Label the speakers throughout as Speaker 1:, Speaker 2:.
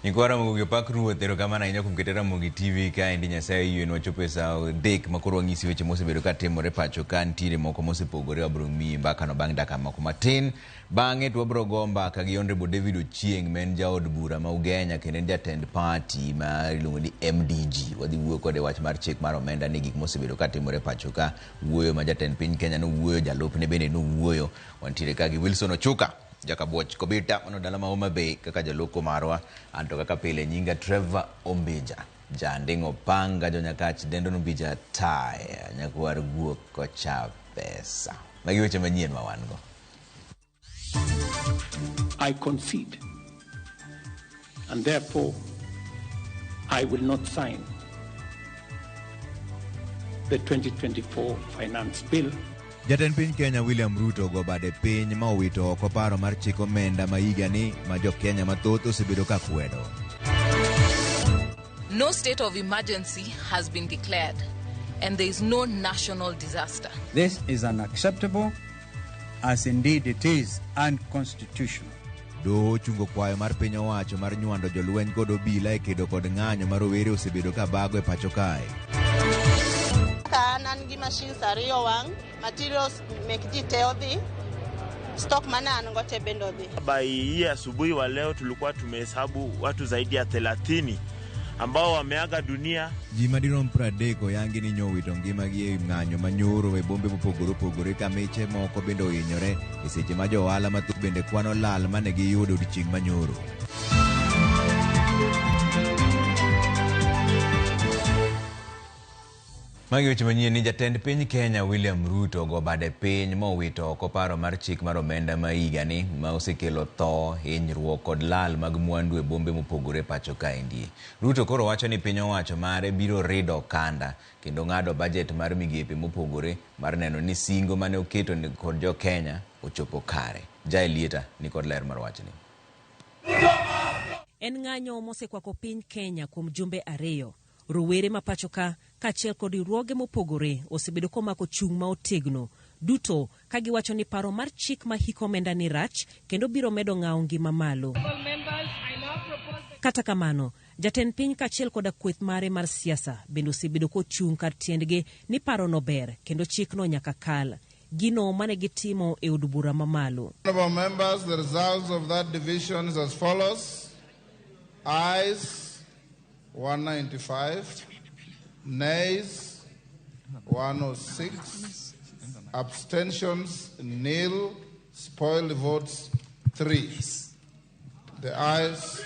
Speaker 1: Nikwara Mugi pakru tero kama na inyo kumketera Mugi TV ka indi nyasaye yuen wachope sa dek makuru wangisi weche mose bedo ka temore pacho ka ntire moko mose pogore wabro mi mbaka no bang daka moko matin bange tu wabro gomba ka gi Honorable David Ochieng men jaod bura ma Ugenya kendo jatend party ma iluongo ni MDG wadhi wuoyo kode wach mar chik mar omenda ni gik mose bedo ka temore pacho ka wuoyo ma jatend piny Kenya no wuoyo jalupne bende no wuoyo wantire ka gi Wilson Ochuka Jakaboch Kobita mano dala ma Homa Bay kaka jaloko marwa anto kaka pile nyinga Trevor Ombija jandingo panga jonyakach dendo numbija taya nyakwar guok kocha pesa magi weche manyien ma wan go.
Speaker 2: I concede and therefore I will not sign the 2024 finance bill.
Speaker 1: Jatend piny Kenya William Ruto go bade piny ma owito oko paro mar chik omenda ma higa ni ma jo Kenya mathoth osebedo ka kwedo.
Speaker 3: No state of emergency has been declared and there is no national disaster.
Speaker 4: This is unacceptable, as indeed it is unconstitutional.
Speaker 1: Doho chungo kwayo mar piny owacho mar nywando jolweny kod obila e kedo kod ng'anyo mar rowere osebedo ka bago e pacho kae.
Speaker 5: Nan gi machines ariyo wang materials mek jiteo dhi stock mana an gote bendo dhi.
Speaker 6: By hii asubuhi wa leo tulikuwa tumehesabu watu zaidi ya 30 ambao wameaga dunia.
Speaker 1: Ji madirom 30 yangi ni nyowito ngimagi e ng'anyo manyoro e bombe mopogore opogore ka meche moko bende ohinyore e seche ma jo ohala mathoth bende kwano lal mane giyudo odiochieng' manyoro. Magi weche manyien ni jatend piny Kenya William Ruto go bade piny ma owito oko paro mar chik mar omenda ma higa ni ma osekelo tho, hinyruok kod lal mag mwandu e bombe mopogore pacho kaendi. Ruto koro wacho ni piny owacho mare biro rido kanda kendo ng'ado budget mar migepe mopogore mar neno ni singo mane oketo kod jo Kenya ochopo kare. Jai Lieta ni kod ler mar wachni.
Speaker 7: En ng'anyo mosekwako piny Kenya kuom jumbe ariyo. Rowere ma pacho ka kachiel kod riwruoge mopogore osebedo komako chung' ma otegno duto ka giwacho ni paro mar chik ma hiko omenda ni rach kendo biro medo ng'awo ngima malo. Kata kamano, jatend piny kachiel kod kweth mare mar siasa bende osebedo kochung' kar tiendgi ni paro no ber kendo chik no nyaka kal. Gino mane gitimo e od bura mamalo.
Speaker 8: Honorable members, the results of that division is as follows. Ayes 195, nays 106, abstentions nil, spoiled votes 3. The ayes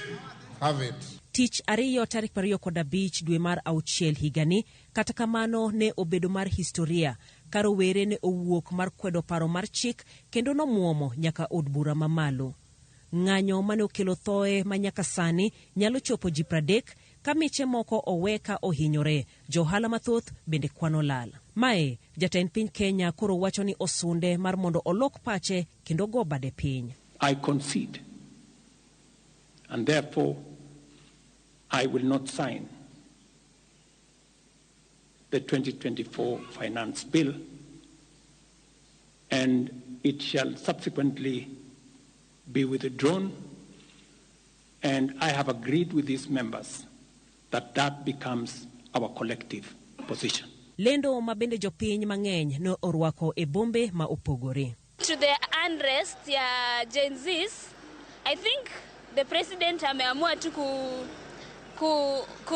Speaker 8: have it.
Speaker 7: Tich ariyo tarik 25 dwe mar auchiel higani, kata kamano ne obedo mar historia, ka rowere ne owuok mar kwedo paro mar chik kendo nomuomo nyaka od bura mamalo. Ng'anyo mane okelo thoe ma nyaka sani nyalo chopo ji 30 ka miche moko oweka ohinyore, johala mathoth bende kwano lal. Mae, jatend piny Kenya koro wacho ni osunde mar mondo olok pache kendo go bade piny.
Speaker 2: I concede and therefore I will not sign the 2024 finance bill, and it shall subsequently be withdrawn, and I have agreed with these members that becomes our collective position.
Speaker 7: Lendo mabende jopiny mang'eny no orwako e bombe ma opogore.
Speaker 9: To the unrest ya Gen Zs, I think the president ameamua tu ku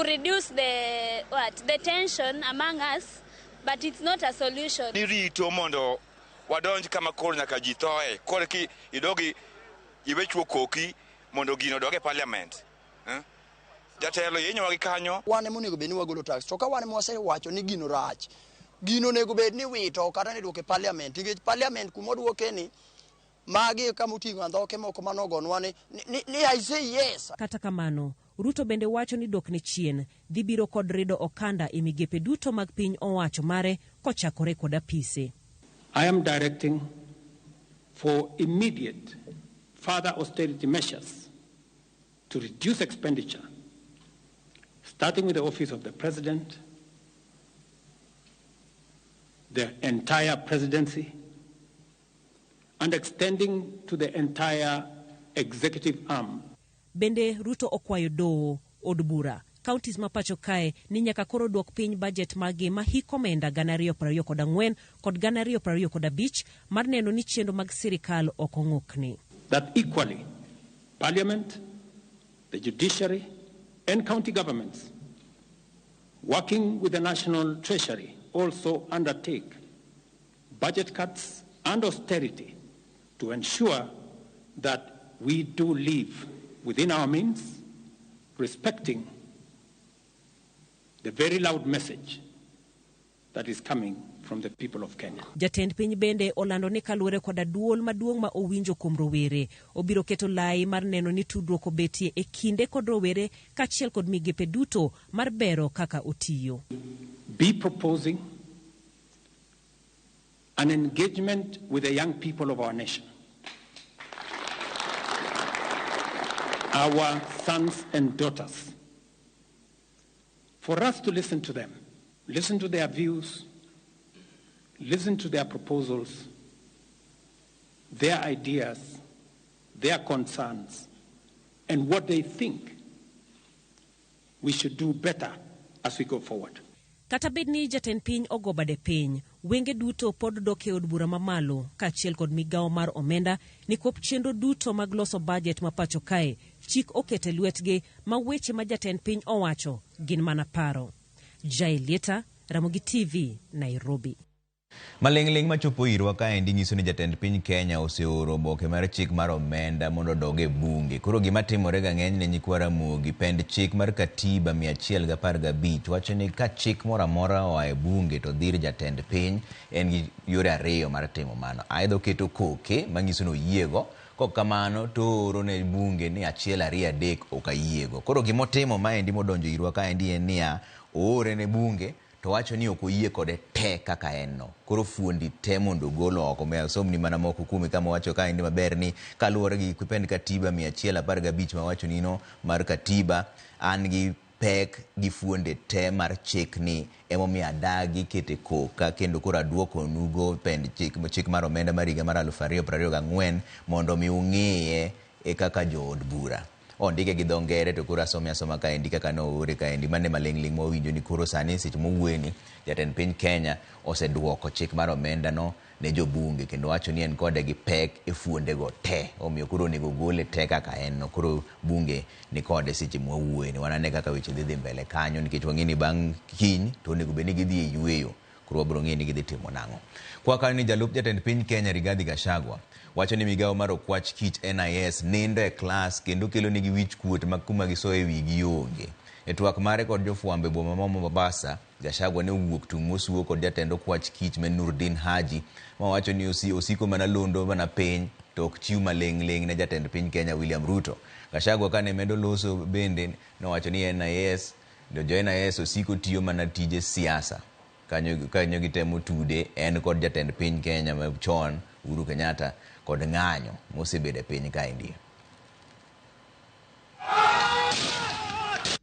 Speaker 9: reduce the tension among us, but it's not a solution.
Speaker 10: Nirito mondo wadonj kama koro nyaka jitoe kore ki idogi iwechuo koki mondo gino doge parliament. Jatelo yenyo wagi kanyo
Speaker 11: wane monego beni wagolo tax to ka wane mwase wacho ni gino rach gino nego bed ni wito kata ni duoke parliament nikech parliament kumoduoke ni magi kamutingo andhoke moko manogonwa ni I say yes.
Speaker 7: Kata kamano Ruto bende wacho ni dok ni chien dhi biro kod rido okanda e migepe duto mag piny owacho mare kochakore kod apise.
Speaker 2: I am directing for immediate further austerity measures to reduce expenditure, starting with the office of the president, the entire presidency, and extending to the entire executive arm.
Speaker 7: Bende Ruto okwayo doho od bura counties mapacho kae ni nyaka koro duok piny budget magi ma hiko omenda 224 kod 225 mar neno ni chenro mag sirikal ok ong'ukni.
Speaker 2: That equally, Parliament, the judiciary, and county governments, working with the National Treasury, also undertake budget cuts and austerity to ensure that we do live within our means, respecting the very loud message that is coming from the people of Kenya.
Speaker 7: Jatend piny bende olando ni kaluwore koda duol maduong' ma owinjo kuom rowere obiro keto lai mar neno ni tudruok obetie e kinde kod rowere kaachiel kod migepe duto mar bero kaka otiyo.
Speaker 2: Be proposing an engagement with the young people of our nation, our sons and daughters, for us to listen to them, listen to their views, listen to their proposals, their ideas, their concerns, and what they think we should do better as we go forward.
Speaker 7: Kata bed ni jatend piny ogo bade piny, wenge duto pod dok e od bura mamalo kaachiel kod migawo mar omenda ni kop chenro duto mag loso budget mapacho kae chik okete lwetgi ma weche ma jatend piny owacho gin mana paro. Jailieta, Ramogi TV, Nairobi.
Speaker 1: Maling'ling machopo irwa kaendi nyiso ni jatend piny Kenya oseoro oboke mar chik mar omenda mondo odog e bunge. Koro gima timore ga ng'eny ne nyikwa Ramogi pend chik mar katiba 115 wacho ni ka chik moro amora oa e bunge to dhir jatend piny en gi yore ariyo mar timo mano. Aidha keto koke manyiso no yiego, kok kamano to oro ne bunge ni 1, 2, 3 ok ayiego. Koro gima timo maendi modonjo irwa kaendi en niya oore ne bunge to wacho ni ok oyie kode te kaka en no. Koro fuondi te mondo golo oko. Me somni mana moko kume kama wacho kaendi maber ni kaluwore gi pend katiba 115 ma wacho ni no mar katiba an gi pek gi fuonde te mar chik ni emomiyo adagi kete koka kendo koro aduoko nugo pend chik mar omenda mar higa mar 2024 mondo mi ung'iye e kaka jood bura. Ondike gi dho ngere to koro asoma kaendi kaka no ore kaendi mane maling'ling mowinjo ni koro sani seche mowueni jatend piny Kenya oseduoko chik mar omenda no ne jobunge kendo wacho ni en kode gi pek e fuonde go te omiyo koro nego gole te kaka en no. Koro bunge ni kode seche mowueni wanane kaka weche dhi mbele kanyo nikech wang'eni bang' kiny to nego beni gidhi e yweyo. Koro wabro ng'eni gidhi timo nang'o. Kwa kani jalup jatend piny Kenya Rigathi Gachagua wacho ni migawo mar okwach kich NIS nindo e klas kendo kelo nigi wich kuot makuma gisoe wigi onge. E twak mare kod jofwambe boma ma Mombasa, Gachagua ne owuok tung' mosuo kod jatend okwach kich men Nurdin Haji ma wacho ni osiko mana londo mana piny to ok chiw maling'ling ne jatend piny Kenya William Ruto. Gachagua kane medo loso bende no wacho ni NIS jo NIS osiko tiyo mana tije siasa. Kanyo gitemo tude en kod jatend piny Kenya machon Uhuru Kenyatta kod ng'anyo mosebede piny kaendi.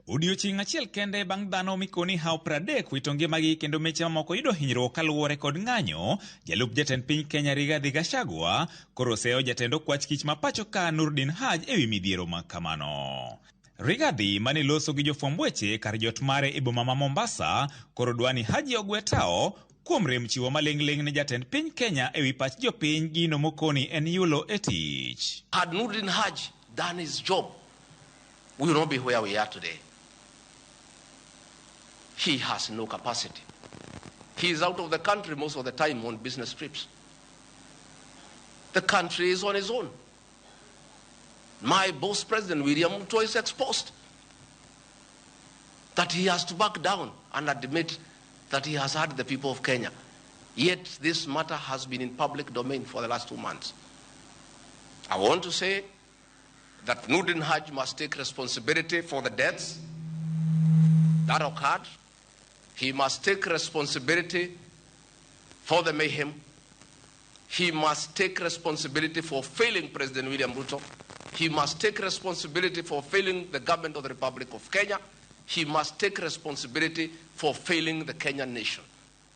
Speaker 12: Odiochieng' achiel kende bang' dhano mikoni hao 30 wito ngimagi kendo meche mamoko yudo hinyruok kaluwore kod ng'anyo, jalup jatend piny Kenya Rigathi Gachagua koro oseo jatend okwach kich ma pacho ka Nurdin Haji ewi midhiero ma kamano. Rigathi mane loso gi jofwamb weche kar jot mare e boma ma Mombasa koro dwani Haji ogwe tao kuom rem chiwo maling'ling ne jatend piny Kenya ewi pach jopiny gino mokoni en yulo e tich.
Speaker 13: Had Nurdin Haji done his job, we will not be where we are today. He has no capacity. He is out of the country most of the time on business trips. The country is on its own. My boss, President William Ruto, is exposed. That he has to back down and admit that he has hurt the people of Kenya. Yet this matter has been in public domain for the last 2 months. I want to say that Nurdin Haji must take responsibility for the deaths that occurred. He must take responsibility for the mayhem. He must take responsibility for failing President William Ruto. He must take responsibility for failing the government of the Republic of Kenya. He must take responsibility for failing the Kenyan nation.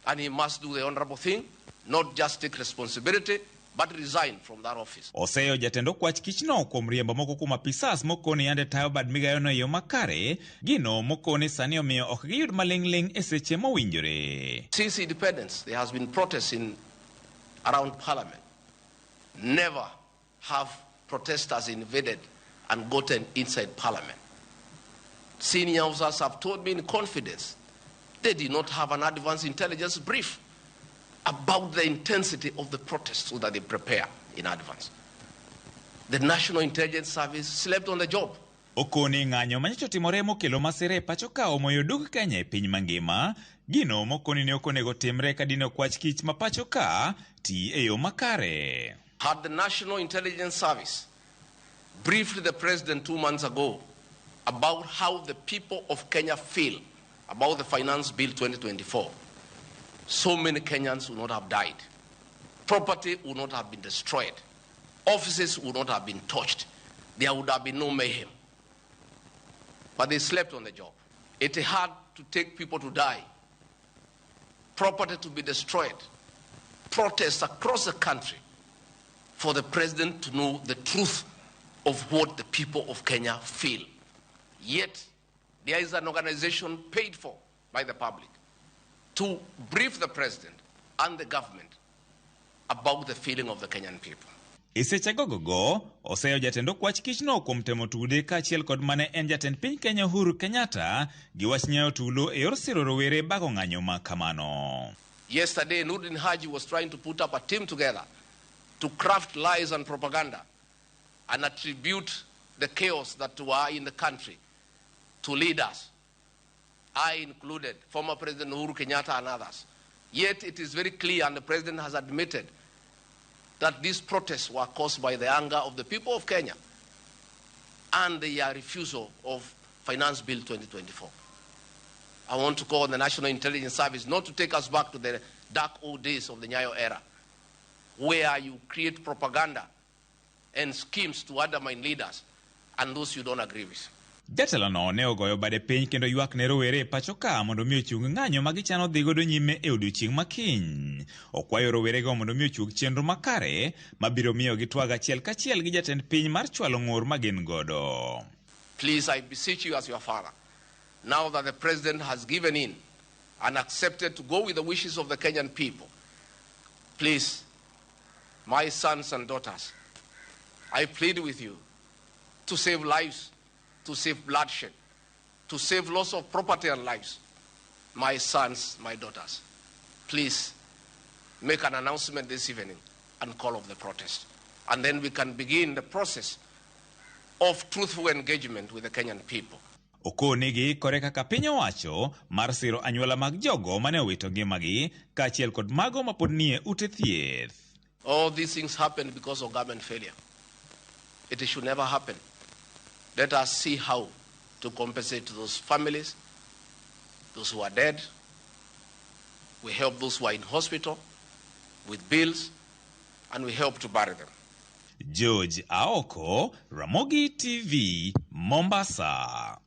Speaker 13: And he must do the honorable thing, not just take responsibility, but resign from that office.
Speaker 12: Oseyo jatendo kwach kichno kuom riembo moko kuom apisas mokoni yande tayo bad migayono yo makare, gino mokoni sani omiyo ok giyud maling'ling e seche mowinjore.
Speaker 13: Since independence, there has been protests around Parliament. Never have protesters invaded and gotten inside Parliament. Senior officers have told me in confidence they did not have an advance intelligence brief about the intensity of the protests so that they prepare in advance. The National Intelligence Service slept on the job.
Speaker 12: Okoni ng'anyo manyocha timore mokelo masira pacho ka omoyo dug Kenya e piny mangima, gino mokoni ne okonego timre ka dine okwach kich ma pacho ka ti e yo makare.
Speaker 13: Had the National Intelligence Service briefed the president 2 months ago about how the people of Kenya feel about the Finance Bill 2024, so many Kenyans would not have died. Property would not have been destroyed. Offices would not have been touched. There would have been no mayhem. But they slept on the job. It had to take people to die, property to be destroyed, protests across the country for the president to know the truth of what the people of Kenya feel. Yet, there is an organization paid for by the public to brief the president and the government about the feeling of the Kenyan people.
Speaker 12: Iseche gogogo, Oseyo jatendo kwach kichno kuom temo tude kaachiel kod mane en jatend piny Kenya Uhuru Kenyatta gi wach nyayo tulo e yor siro rowere bago ng'anyo ma kamano.
Speaker 13: Yesterday, Nurdin Haji was trying to put up a team together to craft lies and propaganda and attribute the chaos that were in the country to leaders, I included, former President Uhuru Kenyatta and others. Yet it is very clear, and the president has admitted, that these protests were caused by the anger of the people of Kenya and their refusal of Finance Bill 2024. I want to call on the National Intelligence Service not to take us back to the dark old days of the Nyayo era, where you create propaganda and schemes to undermine leaders and those you don't agree with.
Speaker 12: Jatelo no ne ogoyo bade piny kendo ywak ne rowere pacho ka mondo mi ochung ng'anyo ma gichano dhi godo nyime e odiochieng' makiny. Okwayo rowerego mondo mi ochung chenro makare mabiro miyo gitwag achiel kachiel gi jatend piny mar chwalo ng'ur ma gin godo.
Speaker 13: Please, I beseech you as your father, now that the president has given in and accepted to go with the wishes of the Kenyan people, please, my sons and daughters, I plead with you to save lives, to save bloodshed, to save loss of property and lives. My sons, my daughters, please make an announcement this evening and call off the protest. And then we can begin the process of truthful engagement with the Kenyan people.
Speaker 12: Okonigi kore kaka piny owacho mar siro anyuola mag jogo mane owito ngimagi kaachiel kod mago mapod nie ute thieth.
Speaker 13: All these things happen because of government failure. It should never happen. Let us see how to compensate those families, those who are dead. We help those who are in hospital with bills, and we help to bury them.
Speaker 12: George Aoko, Ramogi TV, Mombasa.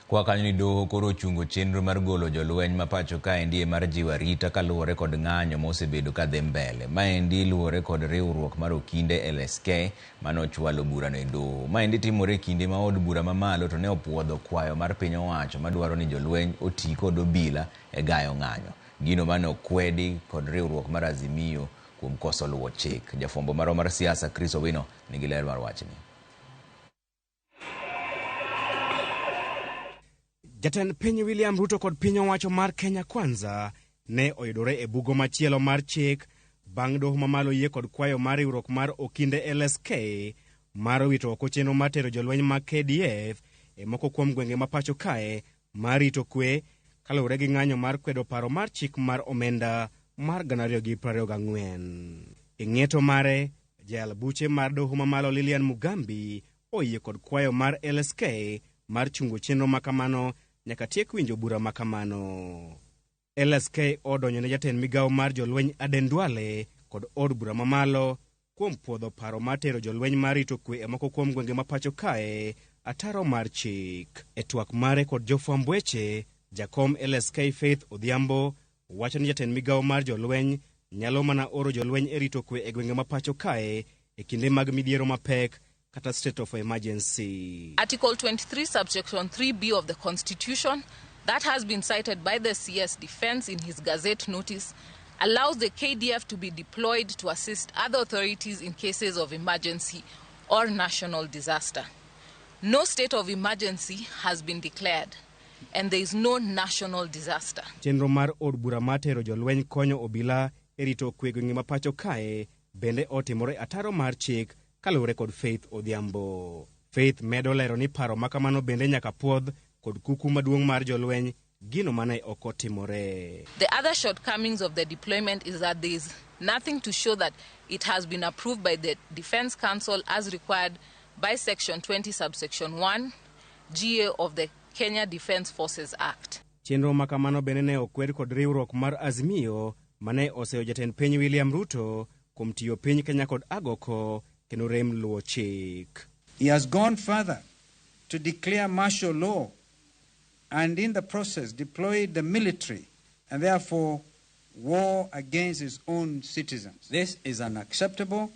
Speaker 1: Kwa kanyo ni doho koro ochungo chenro mar golo jolweny ma pacho kaendi mar jiwo arita kaluwore kod ng'anyo mosebedo ka dhi mbele. Maendi luwore kod riwruok mar Okinde LSK manochwalo burano e doho. Maendi timore kinde ma od bura mamalo to ne opuodho kwayo mar piny owacho madwaro ni jolweny oti kod obila e gayo ng'anyo. Gino mane okwedi kod riwruok mar Azimio kuom koso luwo chik. Jafwambo maro mar siasa Chris Owino nigi ler mar wachni.
Speaker 14: Jatend piny William Ruto kod piny owacho mar Kenya Kwanza ne oyudore e bugo machielo mar chik bang' doho mamalo yie kod kwayo mar riwruok mar Okinde LSK mar wito oko chenro mar tero jolweny mag KDF e moko kuom gwenge ma pacho kae mar rito kwe kaluwore gi ng'anyo mar kwedo paro mar chik mar omenda mar 2024. E ng'eto mare, jal buche mar doho mamalo Lilian Mugambi oyie kod kwayo mar LSK mar chungo chenro makamano nyaka tiek winjo bura makamano. LSK odonyo ne jatend migawo mar jolweny Aden Duale kod od bura mamalo kuom puodho paro mar tero jolweny mar rito kwe e moko kuom gwenge ma pacho kae ataro mar chik. E twak mare kod jofwamb weche, jakom LSK Faith Odhiambo wacho ni jatend migawo mar jolweny nyalo mana oro jolweny e rito kwe e gwenge ma pacho kae e kinde mag midhiero mapek kata state of emergency.
Speaker 3: Article 23, subsection 3B of the Constitution, that has been cited by the CS Defense in his Gazette notice, allows the KDF to be deployed to assist other authorities in cases of emergency or national disaster. No state of emergency has been declared, and there is no national disaster.
Speaker 14: Chenro mar od bura matero jolweny konyo obila e rito kwe gwenge ma pacho kae bende otimore ataro mar chik kalure kod Faith Odhiambo. Faith medo lero ni paro makamano bende nyaka puodh kod kuku maduong' mar jolweny gino mane okotimore.
Speaker 3: The other shortcomings of the deployment is that there is nothing to show that it has been approved by the Defense Council as required by Section 20, subsection 1, GA of the Kenya Defense Forces Act.
Speaker 14: Chenro makamano bende ne okwed kod riwruok mar Azimio mane oseo jatend piny William Ruto kuom tiyo piny Kenya kod agoko kendo rem luwo chik.
Speaker 4: He has gone further to declare martial law and in the process deployed the military and therefore war against his own citizens. This is unacceptable,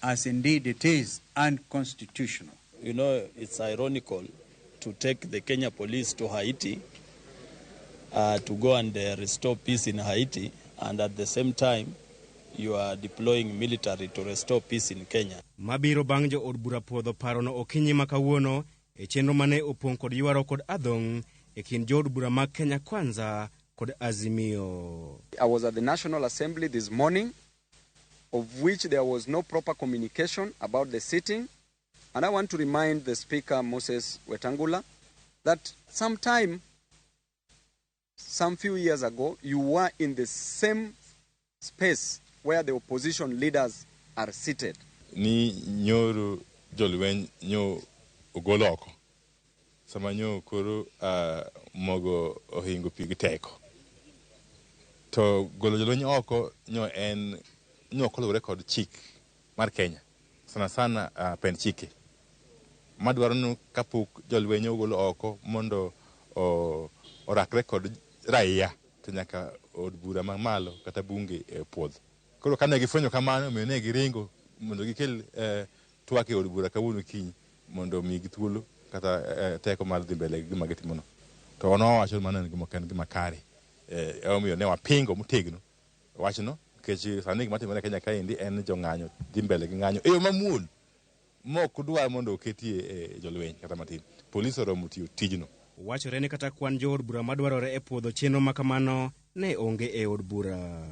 Speaker 4: as indeed it is unconstitutional.
Speaker 15: You know, it's ironical to take the Kenya police to Haiti to go and restore peace in Haiti, and at the same time you are deploying military to restore peace in Kenya.
Speaker 14: Mabiro bang' jo od bura puodho parono okinyi makawuono e chenro mane opong' kod ywaro kod adhong' e kind jo od bura mag Kenya Kwanza kod Azimio.
Speaker 16: I was at the National Assembly this morning, of which there was no proper communication about the sitting, and I want to remind the Speaker, Moses Wetangula, that some few years ago, you were in the same space where the opposition leaders are seated.
Speaker 17: Ni nyoro jolweny nyo ogoloko. Sama nyo koro mogo ohingo pigi teko. To golo jolweny oko nyo en nyo kolore kod chik mar Kenya. Sana pen chike. Madwaro no kapok jolweny ogolo oko mondo orakre kod raia to nyaka od bura mamalo kata bunge puodho. Koro kane gifwenyo kamano miyo ne giringo mondo gikel twak e od bura kawuono kiny mondo migi thuolo kata teko mar dhi mbele gima gitimono. To ono wacho mana ni gima kare. Omiyo ne wapingo motegno wachno nikech sani gima timore Kenya kaendi en jong'anyo dhi mbele gi ng'anyo e yo mamuol mok dwar mondo oketie jolweny kata matin. Polis oromo tiyo tijno.
Speaker 14: Wachore ni kata kwan jo od bura madwarore e puodho chenro makamano ne onge e od bura.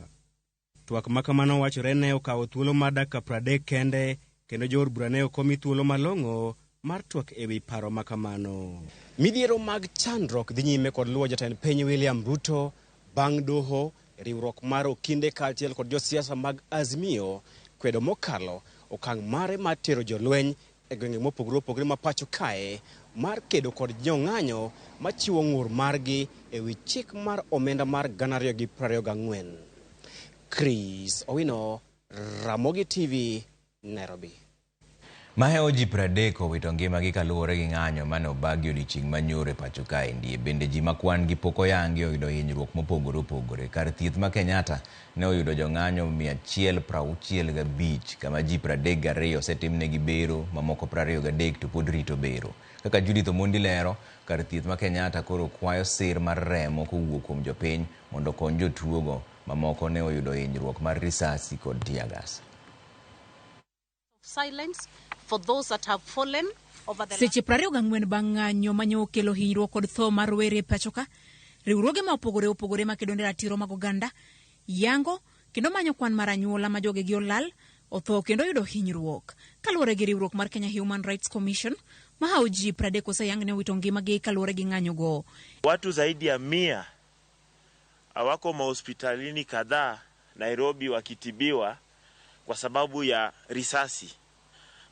Speaker 14: Twak makamano wachore ne okawo thuolo mar dakika 30 kende kendo jo od bura ne okomi thuolo malong'o mar twak ewi paro makamano. Midhiero mag chandruok dhi nyime kod luwo jatend piny William Ruto bang' doho riwruok mar okinde kaachiel kod josiasa mag Azimio kwedo mokalo okang' mare mar tero jolweny e gwenge mopogore opogore ma pacho kae mar kedo kod jong'anyo machiwo ng'ur margi ewi chik mar omenda mar 2024. Chris Owino, Ramogi TV, Nairobi.
Speaker 1: Maheo ji 30 owito ngimagi kaluwore gi ng'anyo mane obagi odiochieng' manyoro e pacho kaendi. Bende ji makwan gi pok oyangi oyudo hinyruok mopogore opogore. Kar thieth ma Kenyatta ne oyudo jong'anyo 165 kama ji 32 osetimnegi bero, mamoko 23 to pod rito bero. Kaka Judith Omondi lero, kar thieth ma Kenyatta koro kwayo sir mar remo kowuok kuom jopiny mondo kony jotuogo, mamoko ne oyudo hinyruok mar risasi kod tear gas.
Speaker 18: Silence for those that have fallen over the
Speaker 19: Seche 24 bang' ng'anyo manyo kelo hinyruok kod tho mar were pachoka, riwruoge ma opogore makedo ne ratiro mag oganda yango kendo manyo kwan mar anyuola ma jogegi olal, otho kendo yudo hinyruok. Kaluwore gi riwruok mar Kenya Human Rights Commission, mahao ji 30 oseyang ne wito ngimagi kaluwore gi ng'anyo go.
Speaker 6: Watu zaidi ya 100 hawako mahospitalini kadhaa Nairobi wakitibiwa kwa sababu ya risasi.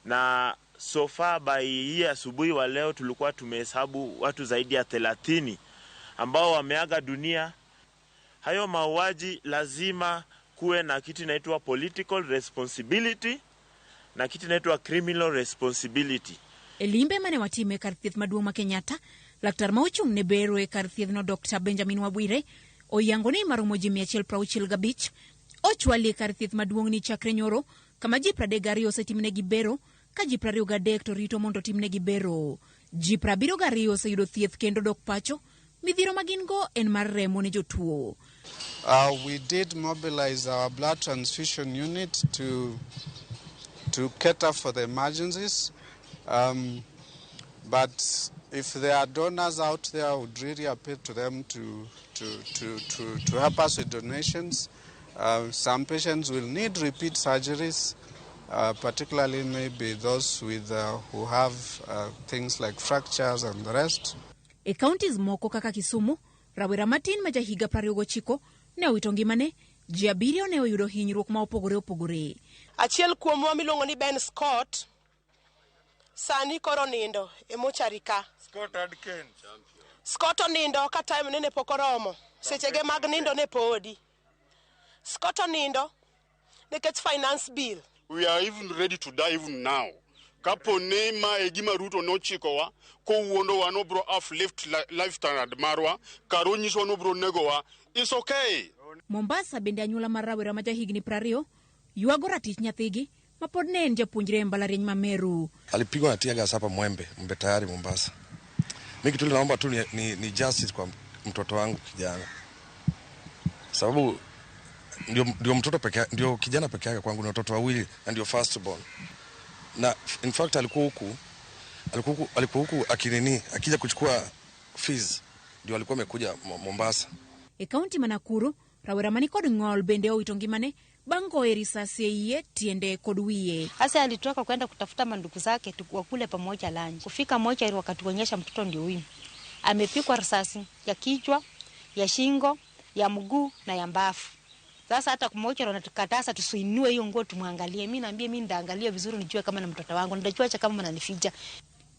Speaker 6: Na so far by hii asubuhi wa leo tulikuwa tumehesabu watu zaidi ya 30 ambao wameaga dunia. Hayo mauaji lazima kuwe na kitu inaitwa political responsibility na kitu inaitwa criminal responsibility.
Speaker 19: Elimbe mane watime kar thieth maduong' ma Kenyatta, laktar ma ochung' ne bero e kar thieth no Dr. Benjamin Wabwire oyango ni maromo ji 165 Ochwali kar thieth maduong' ni chakre nyoro, kama ji 32 osetimnegi bero, ka ji 23 to rito mondo timnegi bero. Ji 72 oseyudo thieth kendo dok pacho. Midhiro magingo en mar remo ne jotuo.
Speaker 20: We did mobilize our blood transfusion unit to cater for the emergencies. But if there are donors out there, I would really appeal to them to help us with donations. Some patients will need repeat surgeries, particularly maybe those with who have things like fractures and the rest.
Speaker 19: E counties moko kaka Kisumu, rawera matin ma jahiga 29 ne owito ngimane, ji 7 ne oyudo hinyruok ma opogore.
Speaker 5: Achiel kuomwa miluongo ni Ben Scott sani koro nindo e mochari ka.
Speaker 6: Scott Adkins.
Speaker 5: Scott onindo ka time nene pok oromo. Sechege mag nindo ne podi. Scott onindo nikech finance bill.
Speaker 21: We are even ready to die even now. Kapo ne ma e gima Ruto nochikowa ko wuondo wa no bro off life standard marwa karo nyiso no bro negowa. It's okay.
Speaker 19: Mombasa bende anyuola mar rawera ma jahigni 20 yuago ratich nyathigi ma pod ne en japuonjre e mbalariany ma Meru.
Speaker 22: Alipigwa na tia gas hapa Mwembe tayari Mombasa. Mimi kitu naomba tu ni justice kwa mtoto wangu kijana. Sababu ndio mtoto pekee, ndio kijana pekee yake kwangu, ni watoto wawili na ndio first born. Na in fact alikuwa huku akija kuchukua fees ndio alikuwa amekuja Mombasa.
Speaker 19: E kaunti ma Nakuru, rawera mani kod ng'ol bende owito ngimane bango e risasi iye tiende kod wiye.
Speaker 23: Hasa alitoka kwenda kutafuta mandugu zake tukule pamoja lunch. Kufika moja wakatuonyesha mtoto ndio huyu. Amepigwa risasi ya kichwa, ya shingo, ya mguu na ya mbafu. Sasa hata kumoja wanatukataza tusiinue hiyo nguo tumwangalie. Mimi naambia mimi ndaangalia vizuri nijue kama na mtoto wangu, ndajua acha kama mnanificha.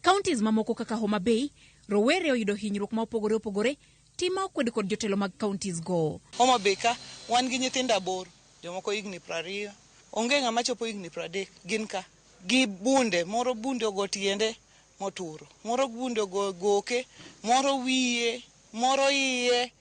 Speaker 23: Counties mamoko kaka Homa Bay, rowere oyudo hinyruok ma opogore tima okwed kod jotelo mag counties go.
Speaker 24: Homa Bay ka wan gi nyithindo 8, jomoko higni 20, onge ng'ama chopo higni 30, gin ka gi bunde, moro bunde ogo tiende moturo, moro bunde ogo goke, moro wiye, moro iye.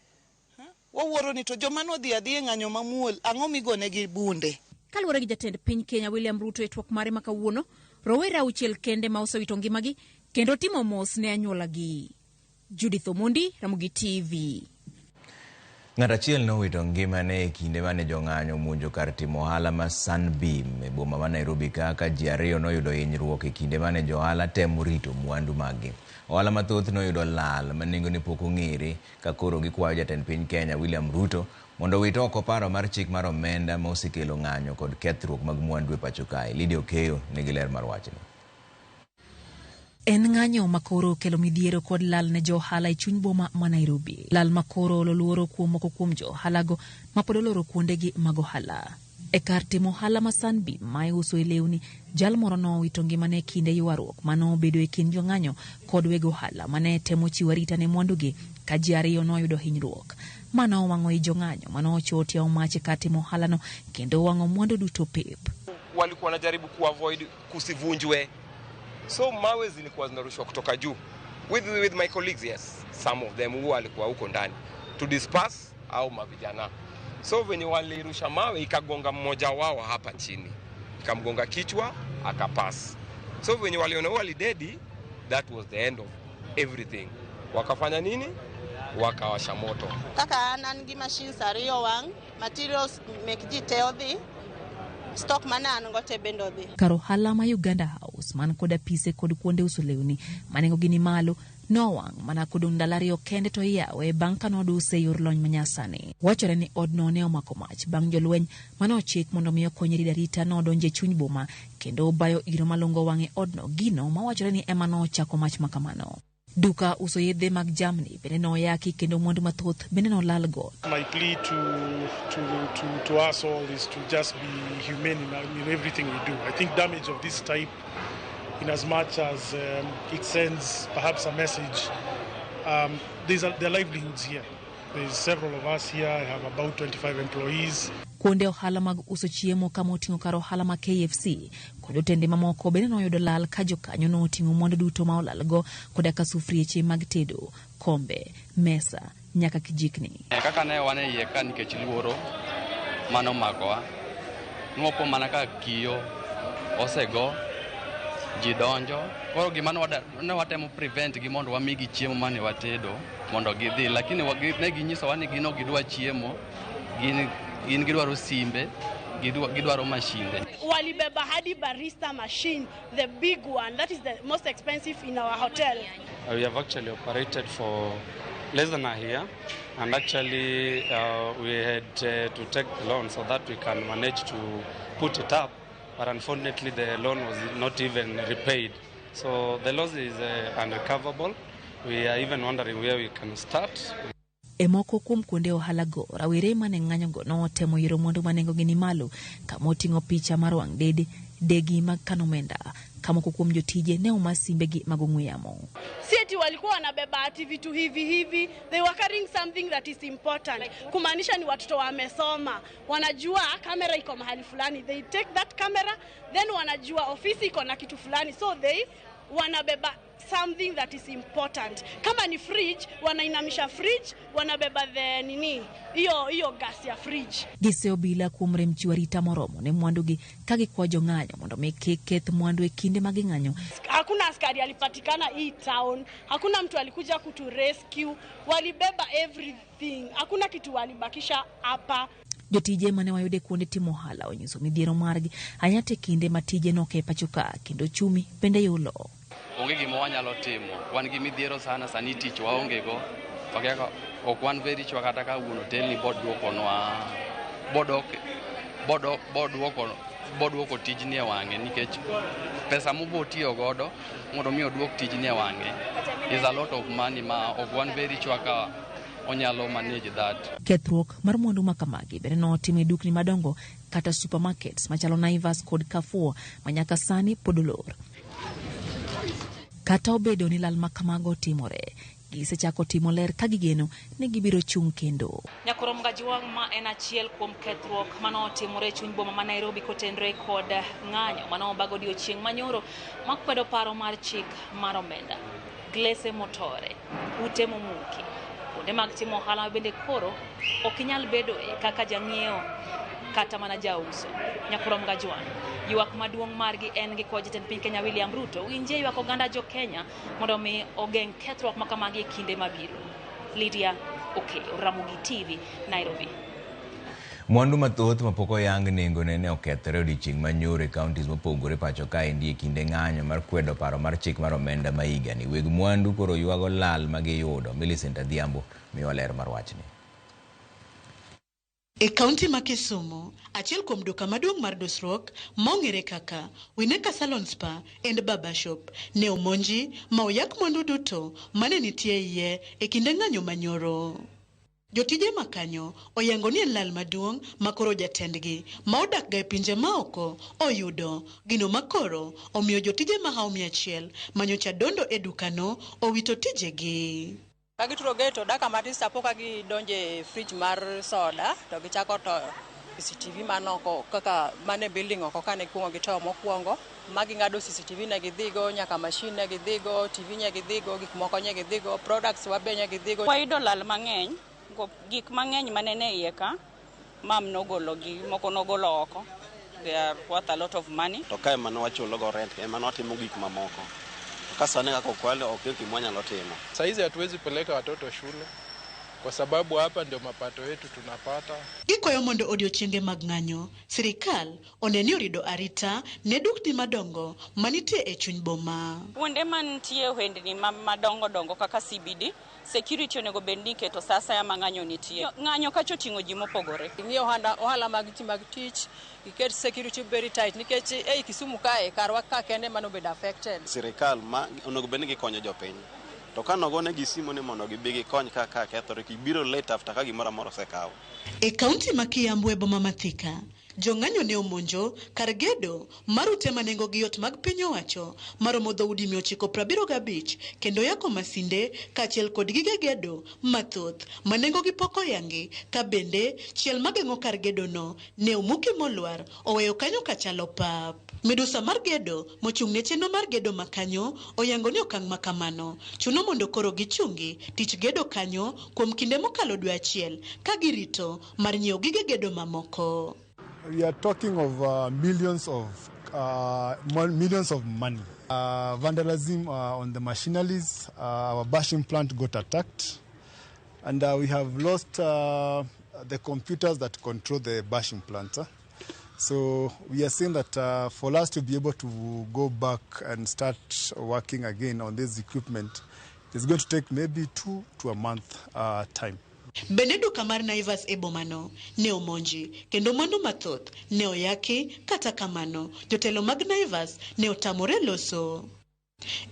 Speaker 24: Wawuoro ni to joma nodhi adhi ng'anyo mamuol ang'o migone gi bunde.
Speaker 19: Kaluwore gi jatend piny Kenya William Ruto e twak mare ma kawuono, rowere 6 kende ma osewito ngimagi kendo timo mos ne anyuolagi. Judith Omondi, Ramogi TV.
Speaker 1: Ng'at achiel nowito ngimane e kinde mane jong'anyo omonjo kar timo ohala ma Sunbeam e boma ma Nairobi ka ji 2 noyudo hinyruok e kinde mane johala temo rito mwandu maggi. Ohala mathoth noyudo lal ma nengone pok ong'ere ka koro gikwayo jatend piny Kenya William Ruto mondo owit oko paro mar chik mar omenda ma osekelo ng'anyo kod kethruok mag mwandu e pacho kae. Lydia Okeyo nigi ler mar wachno.
Speaker 7: En ng'anyo makoro kelo midhiero kod lal ne johala e chuny boma ma Nairobi. Lal makoro loluoro kuom moko kuom johalago ma pod oloro kuondegi mag ohala. E kar timo ohala ma Sunbeam ma iuso e lewni, jal moro nowito ngimane e kinde ywaruok mano obedo e kind jong'anyo kod weg ohala mane temo chiwo arita ne mwandugi ka ji 2 noyudo hinyruok. Mano owang'o i jong'anyo mano ochotia omach e kar timo ohalano kendo owang'o mwandu duto pep.
Speaker 25: Walikuwa wanajaribu kuavoid kusivunjwe. So mawe zilikuwa zinarushwa kutoka juu. With my colleagues, yes, some of them who walikuwa huko ndani to disperse au mavijana. So venye walirusha mawe ikagonga mmoja wao hapa chini. Ikamgonga kichwa akapass. So venye waliona walidedi, that was the end of everything. Wakafanya nini? Wakawasha moto.
Speaker 5: Kaka nangi machines ariyo wang, materials mekji teodhi. Stock manan ngote bendo dhi.
Speaker 7: Kar ohala ma Uganda House man kod apise kod kuonde uso lewni manengogi ni malo nowang' mana kod ndalo 2 kende to iyawe bang' ka noduse e yor lony manyasani. Wachore ni odno ne omako mach bang' jolweny manochik mondo miyo konyeri arita nodonje e chuny boma kendo bayo iro malongo wang'e odno gino mawachore ni ema nochako mach makamano. Duka uso yedhe mag jamni bende noyaki kendo mwandu mathoth bende nolal go.
Speaker 26: My plea to us all is to just be humane in everything we do. I think damage of this type, in as much as it sends perhaps a message, there are livelihoods here. There's several of us here. I have about 25 employees.
Speaker 7: Kuonde ohala mag uso chiemo kama oting'o kar ohala ma KFC kod otende mamoko bende noyudo lal ka jokanyo noting'o mwandu duto ma olalgo koda ka sufrieche mag tedo, kombe, mesa, nyaka kijikni.
Speaker 27: Kaka ne wane iye ka nikech luoro
Speaker 2: mano makoa. Nuopo mana ka kiyo osego ji donjo. Koro gima ne watemo prevent gi mondo wamigi chiemo mane watedo mondo gidhi, lakini ne ginyisowa ni gino gidwa chiemo, gin gidwaro simbe, gidwaro mashinde.
Speaker 8: Walibeba hadi barista machine, the big one, that is the most expensive in our hotel.
Speaker 9: We have actually operated for less than a year, and actually we had to take the loan so that we can manage to put it up, but unfortunately the loan was not even repaid. So the loss is unrecoverable. We are even wondering where we can start.
Speaker 19: E moko kuom kuonde ohala go, rawere mane ng'anyo go notemo yiro mwandu manengo gi ni malo, kama oting'o picha mar wang' degi mag kano omenda, kama kuom jotije ne omasimbe gi mag ong'we yamo.
Speaker 8: Sieti walikuwa wanabeba ati vitu hivi, they were carrying something that is important. Kumaanisha ni watoto wamesoma, wanajua kamera iko mahali fulani, they take that camera, then wanajua ofisi iko na kitu fulani, so they wanabeba something that is important. Kama ni fridge, wanainamisha fridge, wanabeba the nini, iyo gas ya fridge.
Speaker 19: Giseo bila kuom remchi warita moromo ne mwandu gi kagi kwa jong'anyo mondo keth mwandu e kinde magi ng'anyo.
Speaker 8: Hakuna askari alipatikana hii town, hakuna mtu alikuja kutu rescue, walibeba everything, hakuna kitu walibakisha hapa.
Speaker 19: Jotije mane wayude kuonde timo ohala onyiso midhiero margi ayate kinde matije noke pachoka kendo chumi bende yulo.
Speaker 2: Onge gima wanyalo timo, wan gi midhiero sana sani tich waonge go. Fakeka ok wan very chwa kata ka wuon hotel ni boduoko tijni e wang'e nikech pesa mobotiyo godo mondo mi oduok tijni e wang'e is a lot of money ma ok wan very chwa ka onyalo manage that.
Speaker 19: Kethruok mar mwandu makamagi bende notimo e dukni madongo kata supermarkets machalo Naivas kod Carrefour manyaka sani podolor. Kata obedo ni lal makamago timore, gisechako timo ler ka gigeno ne gibiro chung' kendo.
Speaker 10: Nyakorom Gajwang' ma en achiel kuom kethruok manotimore chuny boma ma Nairobi kotenre kod ng'anyo manobago odiochieng' manyoro makwedo paro mar chik mar omenda. Glese Motore, ute momuki, kuonde mag timo ohala bende koro ok inyal bedoe kaka jang'iewo kata mana jauso. Nyakorom Gajwang', ywak maduong' margi en gi kwa jatend piny Kenya William Ruto winje ywak oganda jo Kenya mondo mi ogeng' kethruok makamagi e kinde mabiro. Lydia Okeyo, Ramogi TV, Nairobi.
Speaker 1: Mwandu mathoth mapok oyang nengo ne okethore odiochieng' manyoro e counties mopogore pacho kaendi e kinde ng'anyo mar kwedo paro mar chik mar omenda ma higani. Weg mwandu koro ywago lal magiyudo. Millicent Adhiambo miyo ler mar wachni.
Speaker 11: E kaunti ma Kisumu, achiel kuom duka maduong' mar dusruok mong'ere kaka Wineka Salon Spa and Barber Shop ne omonji ma oyak mwandu duto mane nitie iye e kinde ng'anyo manyoro. Jotije makanyo oyango ni en lal maduong' makoro jatendgi ma odak ga e pinje maoko oyudo gino makoro omiyo jotije mahao 100 manyocha dondo e dukano owito tijegi.
Speaker 13: Kagituro geto daka matista poka gidonje fridge mar soda to gichako to CCTV manoko kaka mane building oko kane kuongo gitomo mokwongo magi ngado CCTV ne gidhigo nyaka machine ne gidhigo TV ne gidhigo gik moko ne gidhigo products wabenye gidhigo
Speaker 27: waido lal mang'eny gik mang'eny manene iye ka mam nogolo gi moko nogolo oko they are worth a lot of money
Speaker 28: to kae mano wachulo go rent ema notimo gik mamoko kasa ne kako kwale okeki mwanyalo timo.
Speaker 29: Saizi hatuwezi peleka watoto shule kwa sababu hapa ndio mapato yetu tunapata.
Speaker 11: Gikwayo mondo odiochienge mag ng'anyo, sirikal oneni orido arita ne dukni madongo manitie e chuny boma.
Speaker 27: Kuonde mantie ohendni madongo kaka CBD, security onego bed ni keto sasa ya ng'anyo nitie. Ng'anyo kacho ting'o ji mopogore.
Speaker 13: Ng'iyo ohala mag tich, iket security very tight nikech ei Kisumu kae karwa ka kende mano bed affected.
Speaker 28: Sirikal ma onego bed ni gikonyo jopiny. To kanogone gi simu ni mondo gibi gikony kaka kethore kibiro late after ka gimoro amoro osekaw.
Speaker 11: E kaunti ma Kiambu e boma ma Thika, Jong'anyo ne omonjo kar gedo mar ute manengo gi yot mag piny owacho maromo dhoudi 975 kendo yako masinde kaachiel kod gige gedo mathoth manengo gi pok oyangi, ka bende chiel mageng'o kar gedo no ne omuki molwar oweyo kanyo kachalo pap. Midusa mar gedo mochung' ne chenro mar gedo makanyo oyango ni okang' makamano chuno mondo koro gichungi tich gedo kanyo kuom kinde mokalo dwe achiel ka girito mar nyiewo gige gedo mamoko.
Speaker 3: We are talking of millions of money. Vandalism on the machineries. Our bashing plant got attacked, and we have lost the computers that control the bashing plant. So we are saying that for us to be able to go back and start working again on this equipment, it's going to take maybe 2 to a month time.
Speaker 11: Benedu kamar Naivas ebomano ne omonji kendo mwandu mathoth ne oyaki, kata kamano jotelo mag Naivas ne otamore loso.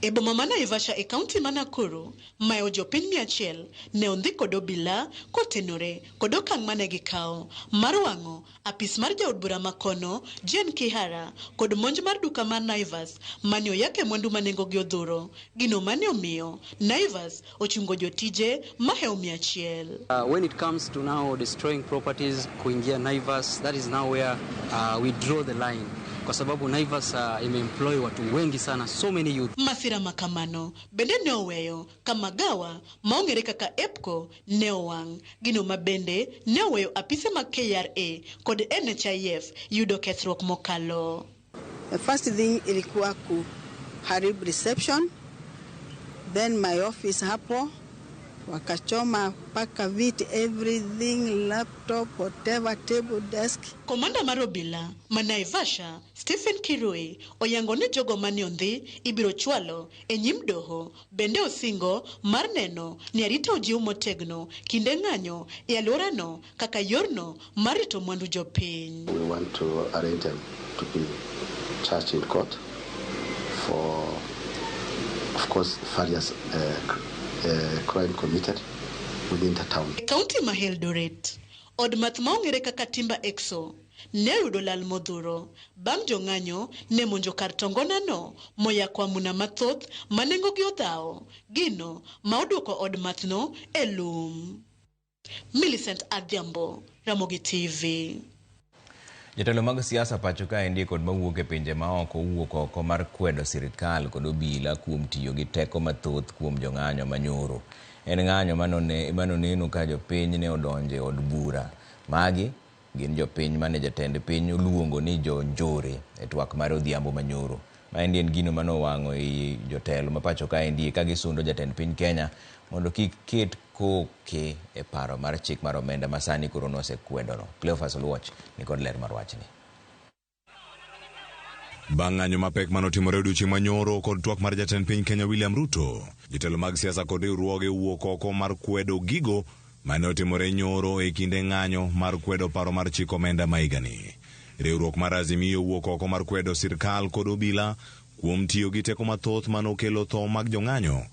Speaker 11: Eboma ma Naivasha e kaunti ma Nakuru mayo jopiny 100 ne ondhi kod obila kotenore kod okang' mane gikawo mar wang'o apis mar jaod bura makono Jane Kihara kod monj mar duka mar Naivas mane oyake mwandu manengo gi odhuro, gino mane omiyo Naivas ochungo jotije mahew 100.
Speaker 4: When it comes to now destroying properties kuingia Naivas, that is now where we draw the line. Kwa sababu Naivas imeemploy watu wengi sana, so many youth.
Speaker 11: Masira makamano bende ne oweyo kama gawa maongere kaka EPCO ne owang', gino mabende ne oweyo apise mag KRA kod NHIF yudo kethruok mokalo.
Speaker 12: The first thing ilikuwa kuharibu reception, then my office hapo wakachoma paka viti, everything, laptop, whatever, table, desk.
Speaker 11: Komanda marobila Naivasha Stephen Kirui oyango ne jogo mane ondhi ibiro chwalo e nyim doho, bende osingo mar neno ni arita ojiw motegno kinde ng'anyo e alworano kaka yorno mar rito mwandu jopiny.
Speaker 14: We want to arrange them to be charged in court for, of course, various crime committed within the town.
Speaker 11: County ma Eldoret, od math maongere kaka Timber Exo ne yudo lal modhuro bang' jong'anyo ne monjo kar tongona no moya kwa muna mathoth manengo gi odhawo, gino ma oduoko od math no e lum. Millicent Adhiambo, Ramogi TV.
Speaker 1: Jotelo mag siasa pacho kaendi kod mawuok e pinje maoko wuok oko mar kwedo sirikal kod obila kuom tiyo gi teko mathoth kuom jong'anyo manyoro. En ng'anyo manoneno ka jopiny ne odonje od bura. Magi gin jopiny mane jatend piny oluongo ni jonjore e twak mar odhiambo manyoro. Maendi en gino manowang'o i jotelo mapacho kaendi ka gisundo jatend piny Kenya mondo kik ket koke e paro mar chik mar omenda masani koro nosekwedono. Cleophas Oluoch ni kod ler mar wachni.
Speaker 15: Bang' ng'anyo mapek manotimore odiochieng' manyoro kod twak mar jatend piny Kenya William Ruto, jotelo mag siasa kod riwruoge wuok oko mar kwedo gigo mane otimore nyoro e kinde ng'anyo mar kwedo paro mar chik omenda maigani. Riwruok mar Azimio wuok oko mar kwedo sirkal kod obila kuom tiyo gi teko mathoth manokelo tho mag jong'anyo,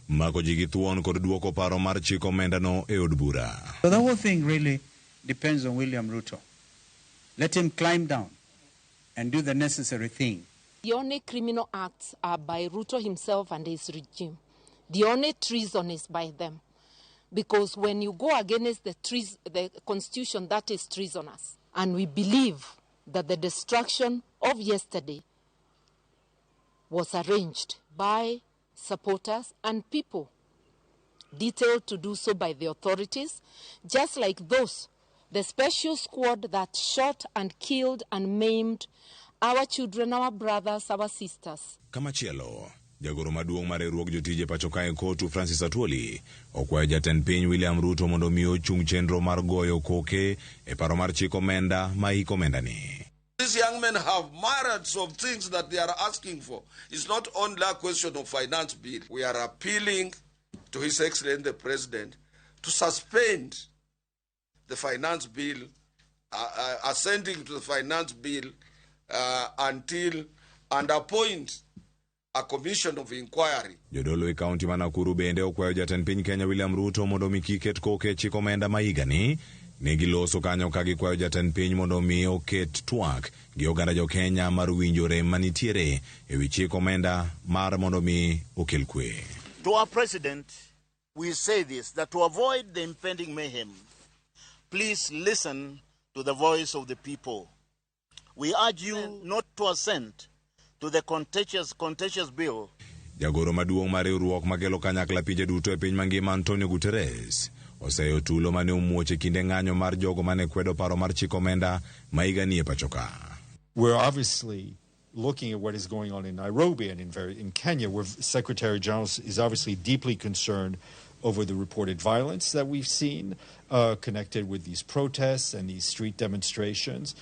Speaker 15: mako ji gi thuon kod duoko paro mar chik omenda no e od bura.
Speaker 16: So the whole thing really depends on William Ruto. Let him climb down and do the necessary thing.
Speaker 17: The only criminal acts are by Ruto himself and his regime. The only treason is by them. Because when you go against the constitution, that is treasonous. And we believe that the destruction of yesterday was arranged by supporters and people, detailed to do so by the authorities, just like those, the special squad that shot and killed and maimed our children, our brothers, our sisters.
Speaker 15: Kamachielo, jagoro maduong' mar riwruok jotije pacho kae kotu Francis Atwoli okwayo jatend piny William Ruto mondo miyo chung chenro mar goyo koke e paro mar chik omenda ma hik omenda ni.
Speaker 18: These young men have myriads of things that they are asking for. It's not only a question of finance bill. We are appealing to His Excellency the President to suspend the finance bill, ascending to the finance bill until and appoint a commission of inquiry.
Speaker 15: Jodolo e kaunti ma Nakuru bende okwayo jatend piny Kenya William Ruto mondo mi kiket koke chik omenda maigani Negiloso kanyo ka gikwayo jatend piny mondo mi oket twak gi oganda jo Kenya mar winjore manitiere e wi chik omenda mar mondo mi okel kwe.
Speaker 5: To our president, we say this, that to avoid the impending mayhem, please listen to the voice of the people. We urge you not to assent to the contentious bill.
Speaker 15: Jagoro maduong' mar riwruok makelo kanyakla pinje duto e piny mangima Antonio Guterres oseyo tulo mane omuoche kinde ng'anyo mar jogo mane kwedo paro mar chik omenda ma higa ni e pachoka.
Speaker 6: We're obviously looking at what is going on in Nairobi and in Kenya, where Secretary General is obviously deeply concerned over the reported violence that we've seen connected with these protests and these street demonstrations.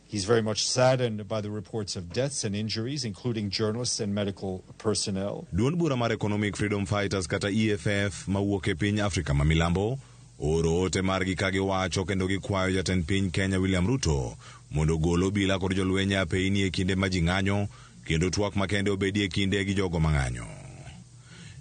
Speaker 6: He's very much saddened by the reports of deaths and injuries, including journalists and medical personnel.
Speaker 15: Duond bura mar Economic Freedom Fighters kata EFF mawuok e piny Afrika ma milambo oro ote margi ka giwacho kendo gikwayo jatend piny Kenya William Ruto mondo golo obila kod jolweny apeyni e kinde ma ji ng'anyo kendo twak makende obedi e kinde gi jogo mang'anyo.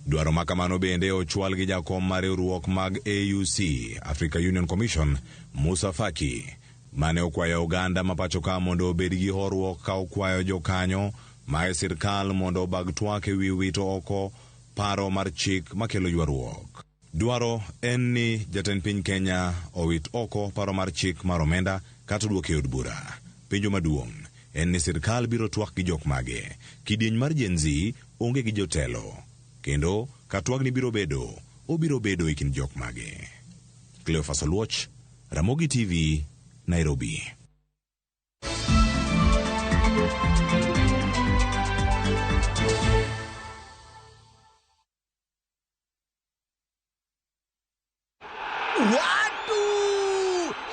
Speaker 15: Dwaro makamano bende ochwal gi jakom mar riwruok mag AUC, Africa Union Commission, Musa Faki, mane okwayo oganda mapachoka mondo obed gi horuok ka okwayo jokanyo mae sirkal mondo bag twak e wi wito oko paro mar chik makelo ywaruok. Dwaro en ni jatend piny Kenya owit oko paro mar chik mar omenda kata duoke od bura. Penjo maduong' en ni sirkal biro twak gi jok mage. Kidieny mar Gen Z onge gi jotelo. Kendo katwag ni biro bedo e kind jok mage. Cleophas Oluoch, Ramogi TV, Nairobi.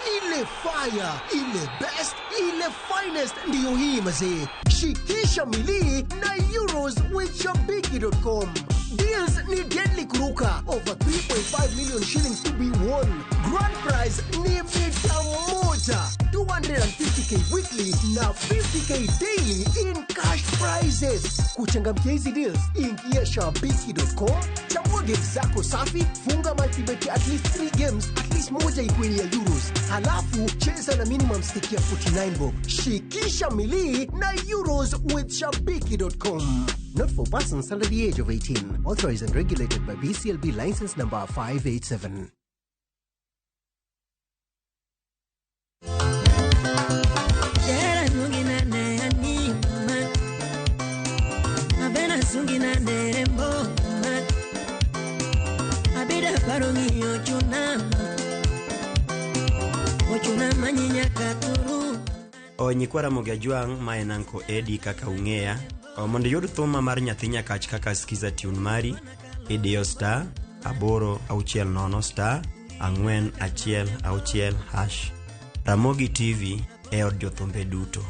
Speaker 20: Ile fire, ile best, ile finest ndiyo hii mazee. Shikisha mili na Euros with Shabiki.com. Deals ni deadly kuruka. Over 3.5 million shillings to be won. Grand prize ni mita moja. 250k weekly na 50k daily in cash prizes. Kuchangamkia hizi deals, ingia Shabiki.com. Chagua games zako safi, funga multibeti at least 3 games, at least moja ikuwe ya Euros. Halafu cheza na minimum stake ya 49 bob. Shikisha mili na Euros with Shabiki.com. Not for persons under the age of 18. Authorized and regulated by BCLB license number 587.
Speaker 21: Nyikwara Mogajuang ma en Anko Edi kaka ung'eya. Mondo yud thuma mar nyathi nyakach kaka skiza tune mari idiyo star 860 star 416 hash. Ramogi TV e od jothumbe duto.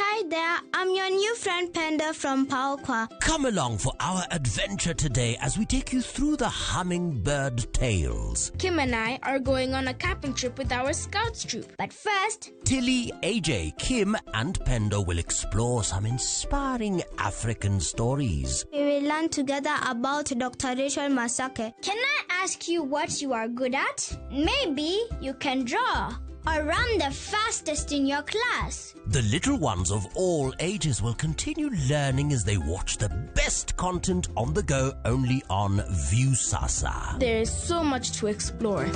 Speaker 22: Hi there, I'm your new friend Panda from Paukwa.
Speaker 23: Come along for our adventure today as we take you through the Hummingbird Tales.
Speaker 22: Kim and I are going on a camping trip with our Scouts troop. But first,
Speaker 23: Tilly, AJ, Kim and Panda will explore some inspiring African stories.
Speaker 22: We will learn together about Dr. Rachel Masake. Can I ask you what you are good at? Maybe you can draw or run the fastest in your class.
Speaker 23: The little ones of all ages will continue learning as they watch the best content on the go only on Viusasa.
Speaker 22: There is so much to explore.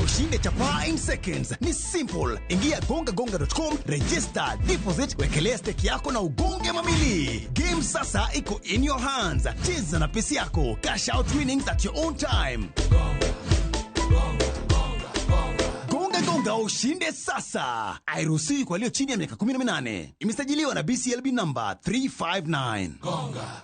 Speaker 20: Ushinde chapa in seconds. Ni simple. Ingia gongagonga.com, register, deposit, wekelea stake yako na ugonge mamili. Game sasa iko in your hands. Cheza na pesi yako. Cash out winnings at your own time. Gonga ushinde sasa. Hairuhusiwi kwa walio chini ya miaka 18. Imesajiliwa na BCLB number 359. Gonga.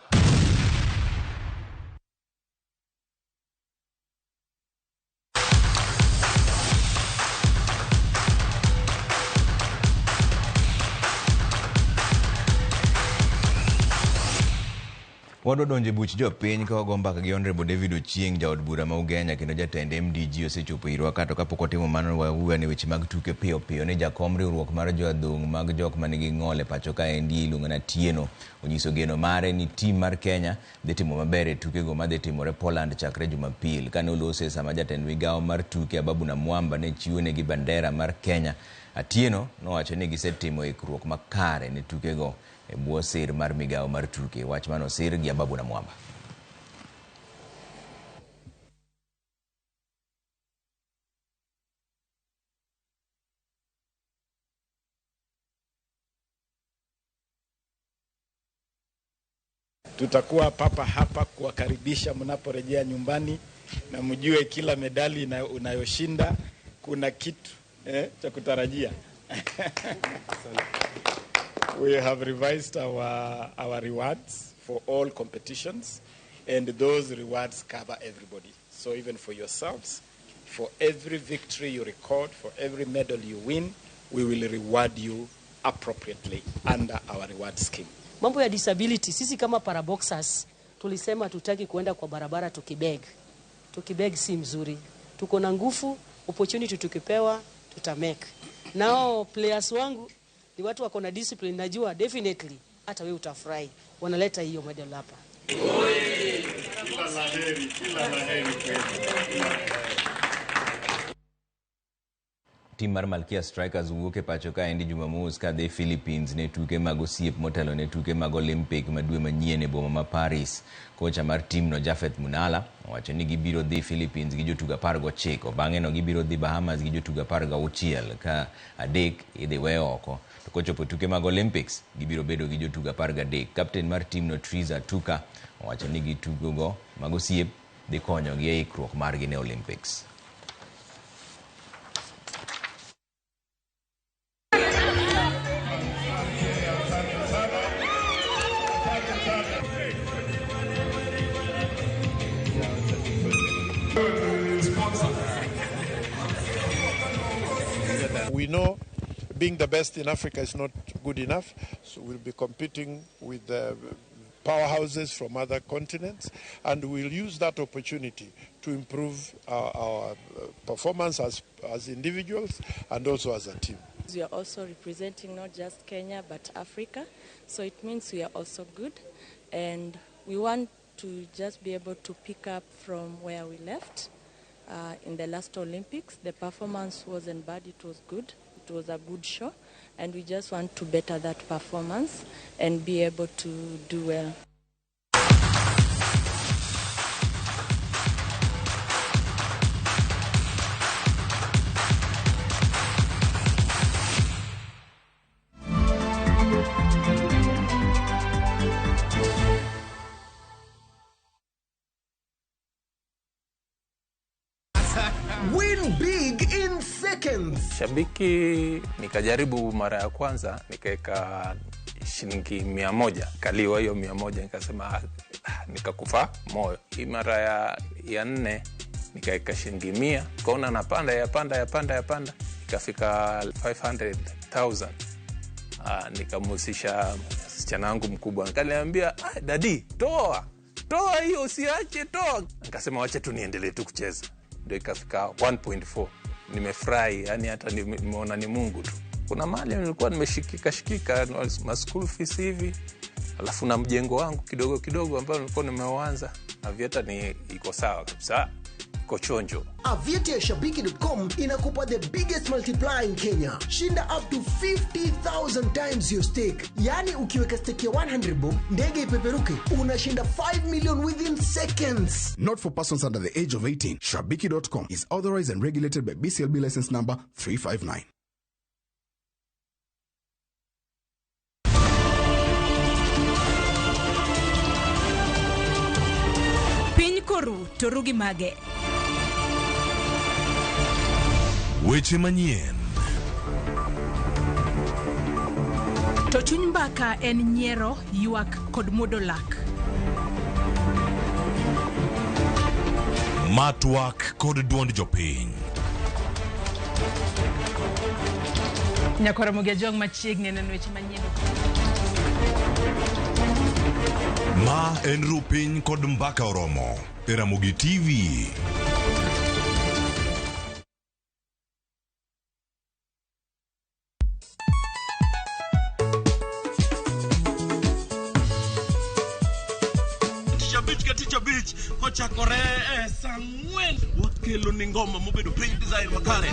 Speaker 1: Wadwa donje buch jopiny ka wagomba ka gi Honorable David Ochieng jaod bura ma Ugenya kendo jatend MDG osechopo irwa kato kapok otimo mano wawuoyo ne weche mag tuke piyo piyo ne jakom riwruok mar joadhong' mag jok manigi ng'ol e pacho ka endi iluongo na Tieno onyiso geno mare ni tim mar Kenya dhi timo maber e tukego madhi timore Poland chakre Jumapil kane olose sama jatend migawo mar tuke Ababu Namwamba ne chiwo negi bandera mar Kenya. Atieno nowacho ni gisetimo ikruok makare ne tukego e bwo sir mar migawo mar tuke. Wach mano sir gi Ababu Namwamba.
Speaker 2: Tutakuwa papa hapa kuwakaribisha mnaporejea nyumbani na mjue kila medali unayoshinda kuna kitu cha kutarajia. We have revised our rewards for all competitions, and those rewards cover everybody. So even for yourselves, for every victory you record, for every medal you win, we will reward you appropriately under our reward scheme.
Speaker 7: Mambo ya disability, sisi kama paraboxers tulisema tutaki kuenda kwa barabara tukibeg. Tukibeg si mzuri. Tuko na nguvu, opportunity tukipewa tutamake. Nao players wangu ni watu wako na discipline, najua definitely hata wewe utafurahi. Wanaleta hiyo medal hapa.
Speaker 2: Kila laheri.
Speaker 1: Tim mar Malkia Strikers wuok e pacho ka endi Jumamos ka dhi Philippines ne tuke mag osiep motelo ne tuke mag Olympic madwe manyien e boma ma Paris. Kocha mar tim no Jafeth Munala owacho ni gibiro dhi Philippines gi jotugo 19 bang'e no gibiro dhi Bahamas gi jotugo 16 ka adek idhi we oko. To kochopo tuke mag Olympics gibiro bedo gi jotugo 13. Captain mar tim no Triza Tuka owacho ni gitugo go mag osiep dhi konyo gi e ikruok margi ne Olympics.
Speaker 29: We know being the best in Africa is not good enough, so we'll be competing with the powerhouses from other continents, and we'll use that opportunity to improve our performance as individuals and also as a team.
Speaker 8: We are also representing not just Kenya but Africa, so it means we are also good, and we want to just be able to pick up from where we left. In the last Olympics, the performance wasn't bad, it was good. It was a good show, and we just want to better that performance and be able to do well.
Speaker 20: Win big in seconds.
Speaker 9: Shabiki nikajaribu mara ya kwanza nikaeka shilingi 100, kaliwa hiyo 100, nikasema nikakufa moyo. Hii mara ya 4 nikaeka shilingi 100, kaona napanda yapanda ikafika 500,000. Nikamusisha msichana wangu mkubwa, nikaniambia dadi toa hiyo usiache toa. Nikasema wacha tu niendelee tu kucheza. Ndio ikafika 1.4. Nimefurahi, yani hata nimeona ni Mungu tu. Kuna mahali nilikuwa nimeshikika ma school fees hivi, alafu na mjengo wangu kidogo ambao nilikuwa nimeanza. Avieta ni iko sawa kabisa, iko chonjo.
Speaker 20: Avieta ya Shabiki.com inakupa the biggest multiplier in Kenya. Shinda up to 50,000 times your stake. Yani ukiweka stake ya 100 bob, ndege ipeperuke, unashinda 5 million within seconds.
Speaker 10: Not for persons under the age of 18. Shabiki.com is authorized and regulated by BCLB license number 359.
Speaker 19: Piny koru torugi mage.
Speaker 15: Weche manyien.
Speaker 19: To chuny mbaka en nyiero, ywak kod muodo lak.
Speaker 15: Matwak kod duond jopiny.
Speaker 19: Nyakora Mugia Jong machiegni neno weche manyien.
Speaker 15: Ma en Rupiny kod Mbaka Oromo e Ramogi TV.
Speaker 3: Teacher Beach kochakore sang'wen wakelo ni ngoma mobedo piny design makare.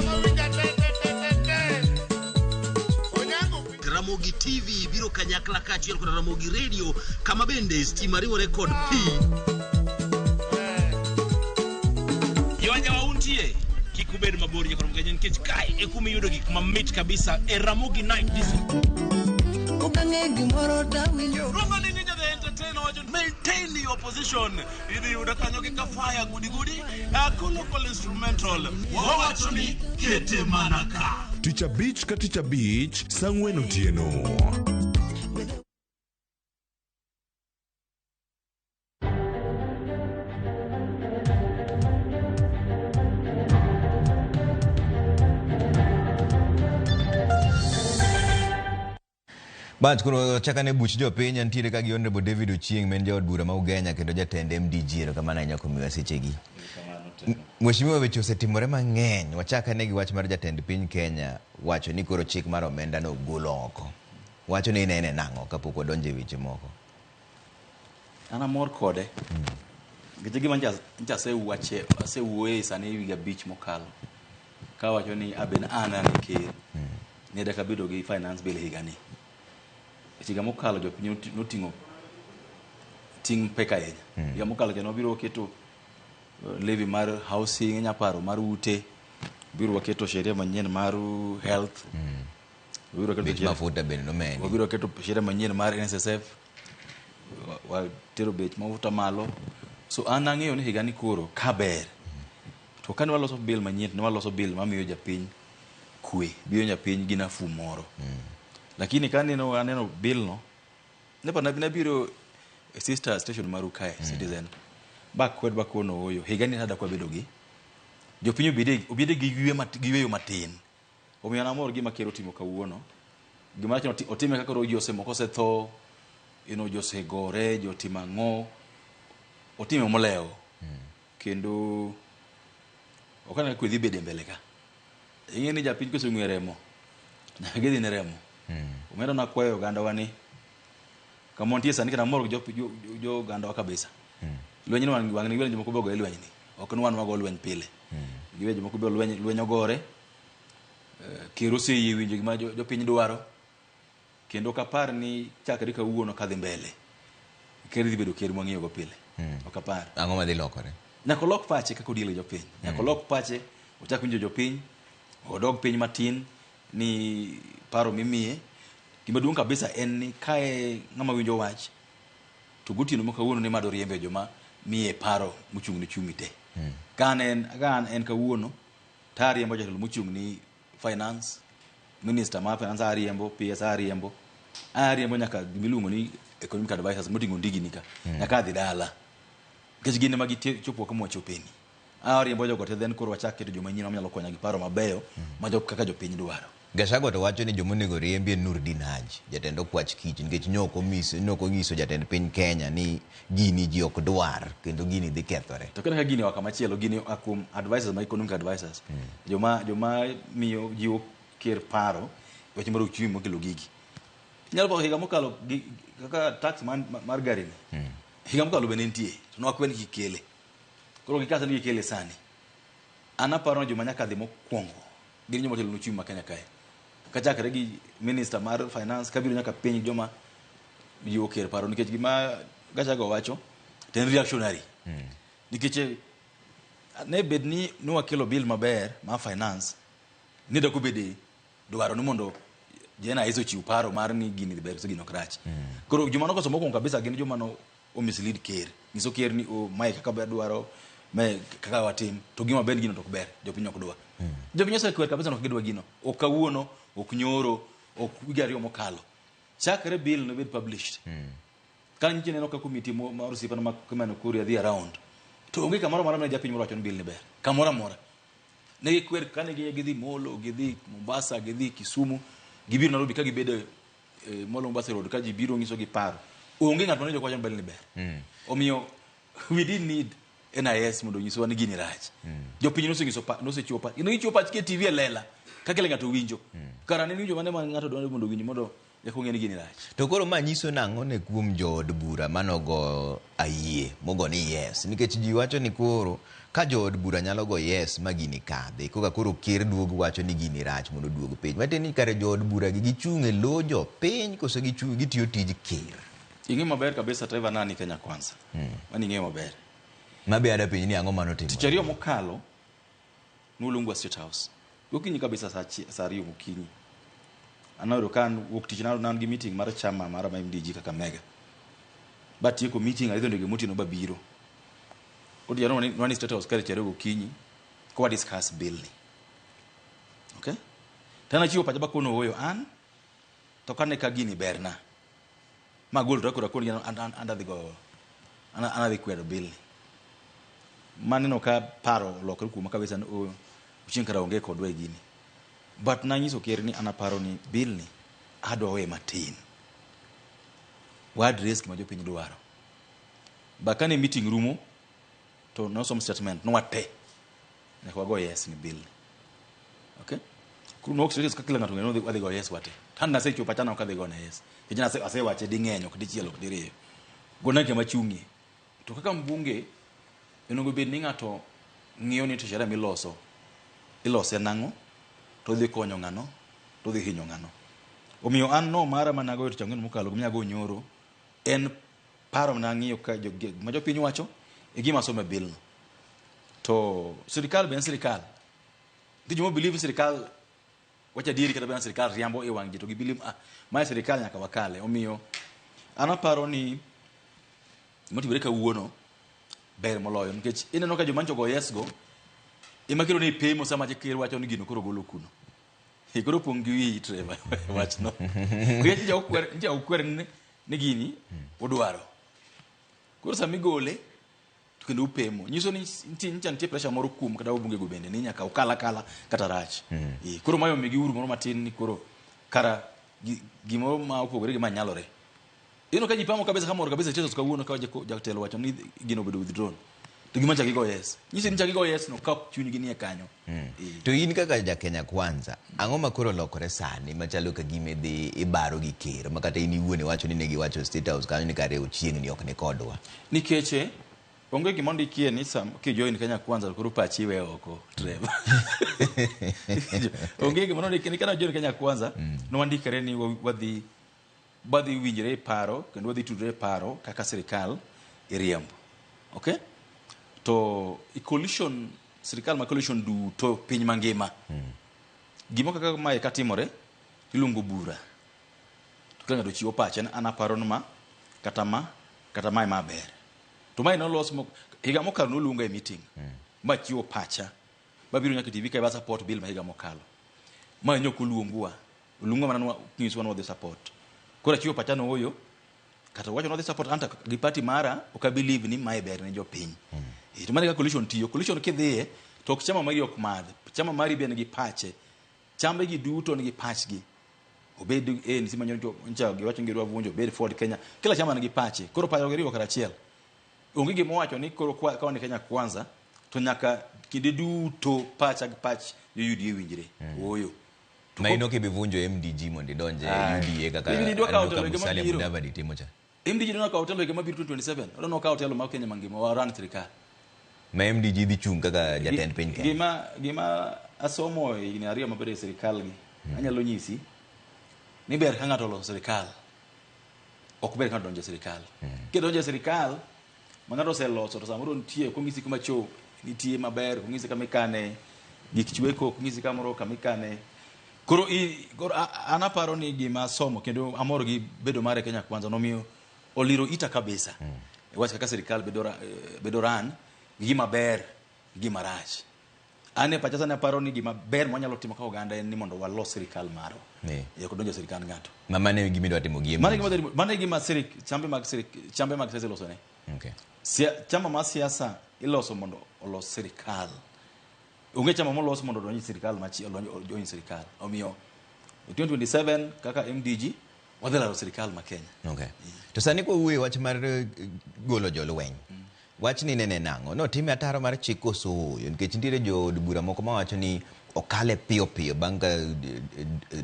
Speaker 4: Ramogi TV biro kanyakla kaachiel kod Ramogi Radio kama bende stima riwore kod pi.
Speaker 3: Yawanya wauntie kikubed mabor jekon mgenye nikech kai e kuma yudo gik mamit kabisa e Ramogi Night Disco. Maintain your position. Either you can fire goody local instrumental. Wawachoni kete manaka.
Speaker 15: Teacher Beach ka Teacher Beach sang'wen otieno.
Speaker 1: Bach kuro chakane buch jo piny ntiere ka gi Honorable David Ochieng men jaod bura ma Ugenya kendo jatend MDG kama na nyako miwa sechegi. Mheshimiwa weche osetimore mang'eny wachakane gi wach mar jatend piny Kenya wacho ni koro chik mar omenda no golo oko. Wacho ni nene nang'o kapok odonje weche moko.
Speaker 12: Ana mor kode. Gije gima nja asewuoye sani wiga beach mokalo. Ka wacho ni aben ana nikir. Ne da kabedo gi finance bill higani. Chiga mokalo jo piny noting'o ting peka yenya. Chiga mokalo jano biro keto levy mar housing nyaparo mar ute. Biro keto sheria manyien mar health. Biro keto
Speaker 1: mafuta ben no men.
Speaker 12: Biro keto sheria manyien mar NSSF. Wa tero bet mafuta malo. So an ang'eyo ni higani koro kaber. To kan waloso bill manyien ne waloso bill mamiyo japiny kwe. Biyo japiny gi nafu moro. Lakini kaneno aneno bill no nepa nabiro sister station maru kae Citizen bakwed bakono oyo higani hada kwa bedo gi jopinyo obide gi yweyo matin omiyo na mor gima kero timo kawuono gima chano otime kaka rojo osemo kose tho jose gore jotima ngo otime moleo kendo okana kwedhi bede mbele ka ingeni japiny kose ng'weremo na gedi ne remo umero na kwayo ganda wani kamontie sani kana moro jo ganda kabisa lwenyi wang'ni wele jomoko bogo lwenyi ni ok nwan wago lweny pile giwe jomoko bo lweny ogore kirose yiwinjo gima jo piny dwaro kendo kapar ni chakre ka uono kadhi mbele kerdi bedo ker mang'iyo go pile okapar
Speaker 1: ang'o madhi lokore
Speaker 12: nyako lok pache kako diele jo piny nyako lok pache ochak winjo jo piny odog piny matin ni paro mimiye gima duong' kabisa en ni kae ng'ama winjo wach to gutino mo kawuono ne mado riembe joma miye paro muchung' ni chumi te kan en kawuono ta riembo jatelo muchung' ni finance minister ma finance ariembo PS ariembo nyaka gimiluongo ni economic advisors moting'o ndigi nika nyaka dhi dala kech gine magi chopo kama chopeni ariembo jogo te then koro wachak keto joma nyino nyalo konya gi paro mabeyo ma kaka jopiny dwaro.
Speaker 1: Gachagua to wacho ni jomonego riembi Nurdin Haji jatend okwach kich nikech noko nyiso jatend piny Kenya ni gini ji ok dwar kendo gini dhi kethore.
Speaker 12: To kana gini waka machielo gini akum advisors ma economic advisors joma miyo jiwo ker paro weche mar uchumi mokelo gigi. Nyalo ba higa mokalo kaka tax mar gari ni. Higa mokalo bene nitie to nokwen kikele. Koro gikasa ni kikele sani. Ana paro joma nyaka dhi mokwongo gini joma telo uchumi ma Kenya kae. Kachakre gi minister mar finance kabiro nyaka piny joma jiwo ker paro nikech gima Gachagua wacho ten reactionary nikech ne bedni wakelo bill maber ma finance ni da kubede dwaro ni mondo jena hizo chiw paro mar ni gini ber so gino krach koro joma nokoso moko kabisa gin joma no o mislead ker niso ker ni o mai kaka ber dwaro me kaka watim to gima ben gino to ber jopiny ok dwa jopiny se kwer kabisa no gidwa gino okawuono ok nyoro ok wigario mokalo chakre bill no bed published kan jine no ka committee mar sipa ma kuma no kuria the around to onge kamoro mara na japiny moro wacho bill ni ber kamoro mora ne kwer kan gidhi Molo gidhi Mombasa gidhi Kisumu gibiro Nairobi ka gibedo Molo Mombasa road ka gibiro ngiso gi paro onge ng'at manojo kwacho mbele ni ber omiyo we didn't need NIS mondo nyiswa ni gini rach jopiny nosechiwo pach nochiwo pach ke TV lela kakele ng'ato winjo kara ne winjo mane ma ng'ato dwaro mondo winjo mondo yakong'e ni gini rach.
Speaker 1: To koro ma nyiso nang'o ne kuom jood bura manogo ayie mogo ni yes, nikech ji wacho ni koro ka jood bura nyalo go yes ma gini kadhi koka koro ker duog wacho ni gini rach mondo duog piny matieni kare jood bura gi gichung' e lo jopiny kose gitiyo tij ker.
Speaker 12: Ing'e maber kabisa Trevor nani Kenya Kwanza mani ing'e maber
Speaker 1: mabe ada piny ni ang'o manotimo
Speaker 12: tich ariyo mokalo noluongwa State House gokinyi kabisa saa ariyo gokinyi anayudo kan wuok tich nan gi meeting mar chama mar MDG kaka mega but tieko meeting alidho ndege mutino babiro odiano wani State House kare chare gokinyi kwa discuss bill ni okay tana chiwo pacha bakono oyo an to kane ka gini berna magol to kora koni under the go ana the kwedo bill maneno ka paro lokal kuma kabisa o uchinkara onge kodwe gini but nanyiso ker ni anaparo ni bill ni adwa we matin wa address ma jopiny dwaro bakane meeting rumo to no some statement no wate ne kwa go yes ni bill okay kuru no serious kakila ng'ato ng'eno wadhi go yes wate tan na secho pachana ka dhi go na yes kijana ase wache di ng'enyo kidi chielo kidi riyo gona ke machungi to kaka mbunge enogo bed ni ng'ato ng'iyo ni to sheria ilose nang'o to dhi konyo ng'ano to dhi hinyo ng'ano omiyo an no mara manago to changen mokalo gumyago nyoro en paro na ng'iyo ka ma jopiny wacho e gima some bill to sirikal ben sirikal di jomo believe sirikal wacha diri kata ben sirikal riambo e wangji to gi believe ma sirikal nyaka wakale omiyo ana paro ni motivere ka wuono ber moloyo nikech ineno ka jomancho go yes go imakiro ni pemo sama je ker wacho ni gino koro golo kuno koro pongi wi Trevor wach no kuyech ja ukwer ni gini udwaro koro sami gole to kendo upemo nyiso ni nitie pressure moro kum kata ubunge go bende ni nyaka ukala kata rach koro mayo migi uru moro matin ni koro kara gimoro ma opogore gi manyalore ino ka jipamo kabisa kamoro kabisa teso kawuono ka jatelo wacho ni gino bedo withdrawn to gima chaki go yes nyisi ni chaki go yes no ka chuny gi nie kanyo
Speaker 1: to in kaka ja Kenya Kwanza ang'o makoro lokore sani machalo ka gime dhi ibaro gi ker makata in iwuone wacho ni negi wacho State House kanyo ni kare ochieng ni ok ni kodwa
Speaker 12: nikeche onge gima ndikie ni sam ki join Kenya Kwanza koro pachi we oko Trevor onge gima ndikie ni kana join Kenya Kwanza no wandikare ni wadhi winjre paro kendo wadhi tudre paro kaka sirikal iriambo okay to coalition sirikal ma coalition du to piny mangima gimo kaka mae katimore ilungo bura to kanga do chiwo pache ana paro no ma kata mae maber to mae no los higa mokalo no lunga e meeting ma chiwo pacha babiro nyaka TV ka ba support bill ma higa mokalo ma nyoko luongwa lunga mana nyiswa no the support kora chiwo pacha no oyo kata wacho no the support anta gi party mara oka believe ni mae ber ne jopiny to mane ka coalition tiyo coalition kidhiye to ok chama mari ok madh chama mari be nigi pache chambe gi duto nigi pachgi obed ni simanyo ncha gi wacho ngirwa vunjo bed Ford Kenya kila chama nigi pache koro payo giriwo kara chiel onge gimo wacho ni koro kwa ni Kenya Kwanza to nyaka kinde duto pacha gi pach UDA winjire oyo
Speaker 1: ma ino ke bivunjo MDG mondo donje UDA kaka Musalia Mudavadi timo cha
Speaker 12: MDG dona ka hotel ke mabiro 2027 dona ka hotel ma Kenya mangima wa ran sirikal
Speaker 1: ma MDG dhi chung kaka jatend piny Kenya
Speaker 12: gima asomo ni ariyo maber e sirikal gi anyalo nyisi ni ber ka ng'ato loso sirikal ok ber ka donjo sirikal ke donjo sirikal ma ng'ato oseloso to samoro nitie komisi kuma cho nitie maber komisi kama ikane gik chweko komisi kamoro kama ikane koro ana paro ni gima somo kendo amoro gi bedo mare Kenya Kwanza nomiyo oliro ita kabisa wach kaka sirikal bedo ran gima ber gima rach ane pacha sana paro ni gima ber mwanyalo timo ka oganda en ni mondo walos sirikal maro ya kodonjo sirikal ngato
Speaker 1: mane gima idwa timo gi
Speaker 12: mane gima chambe mag siasa loso ne
Speaker 1: okay
Speaker 12: chama ma siasa iloso mondo olos sirikal onge chama molos mondo donjo sirikal machi join sirikal omiyo 2027 kaka MDG wadhi laro sirikal ma Kenya.
Speaker 1: Okay. To sani ko wuoyo wach mar golo jolweny. Wach ni nene nang'o no time ataro mar chik osoyo nikech nitiere jo od bura moko mawacho ni okale piyo piyo bang' ka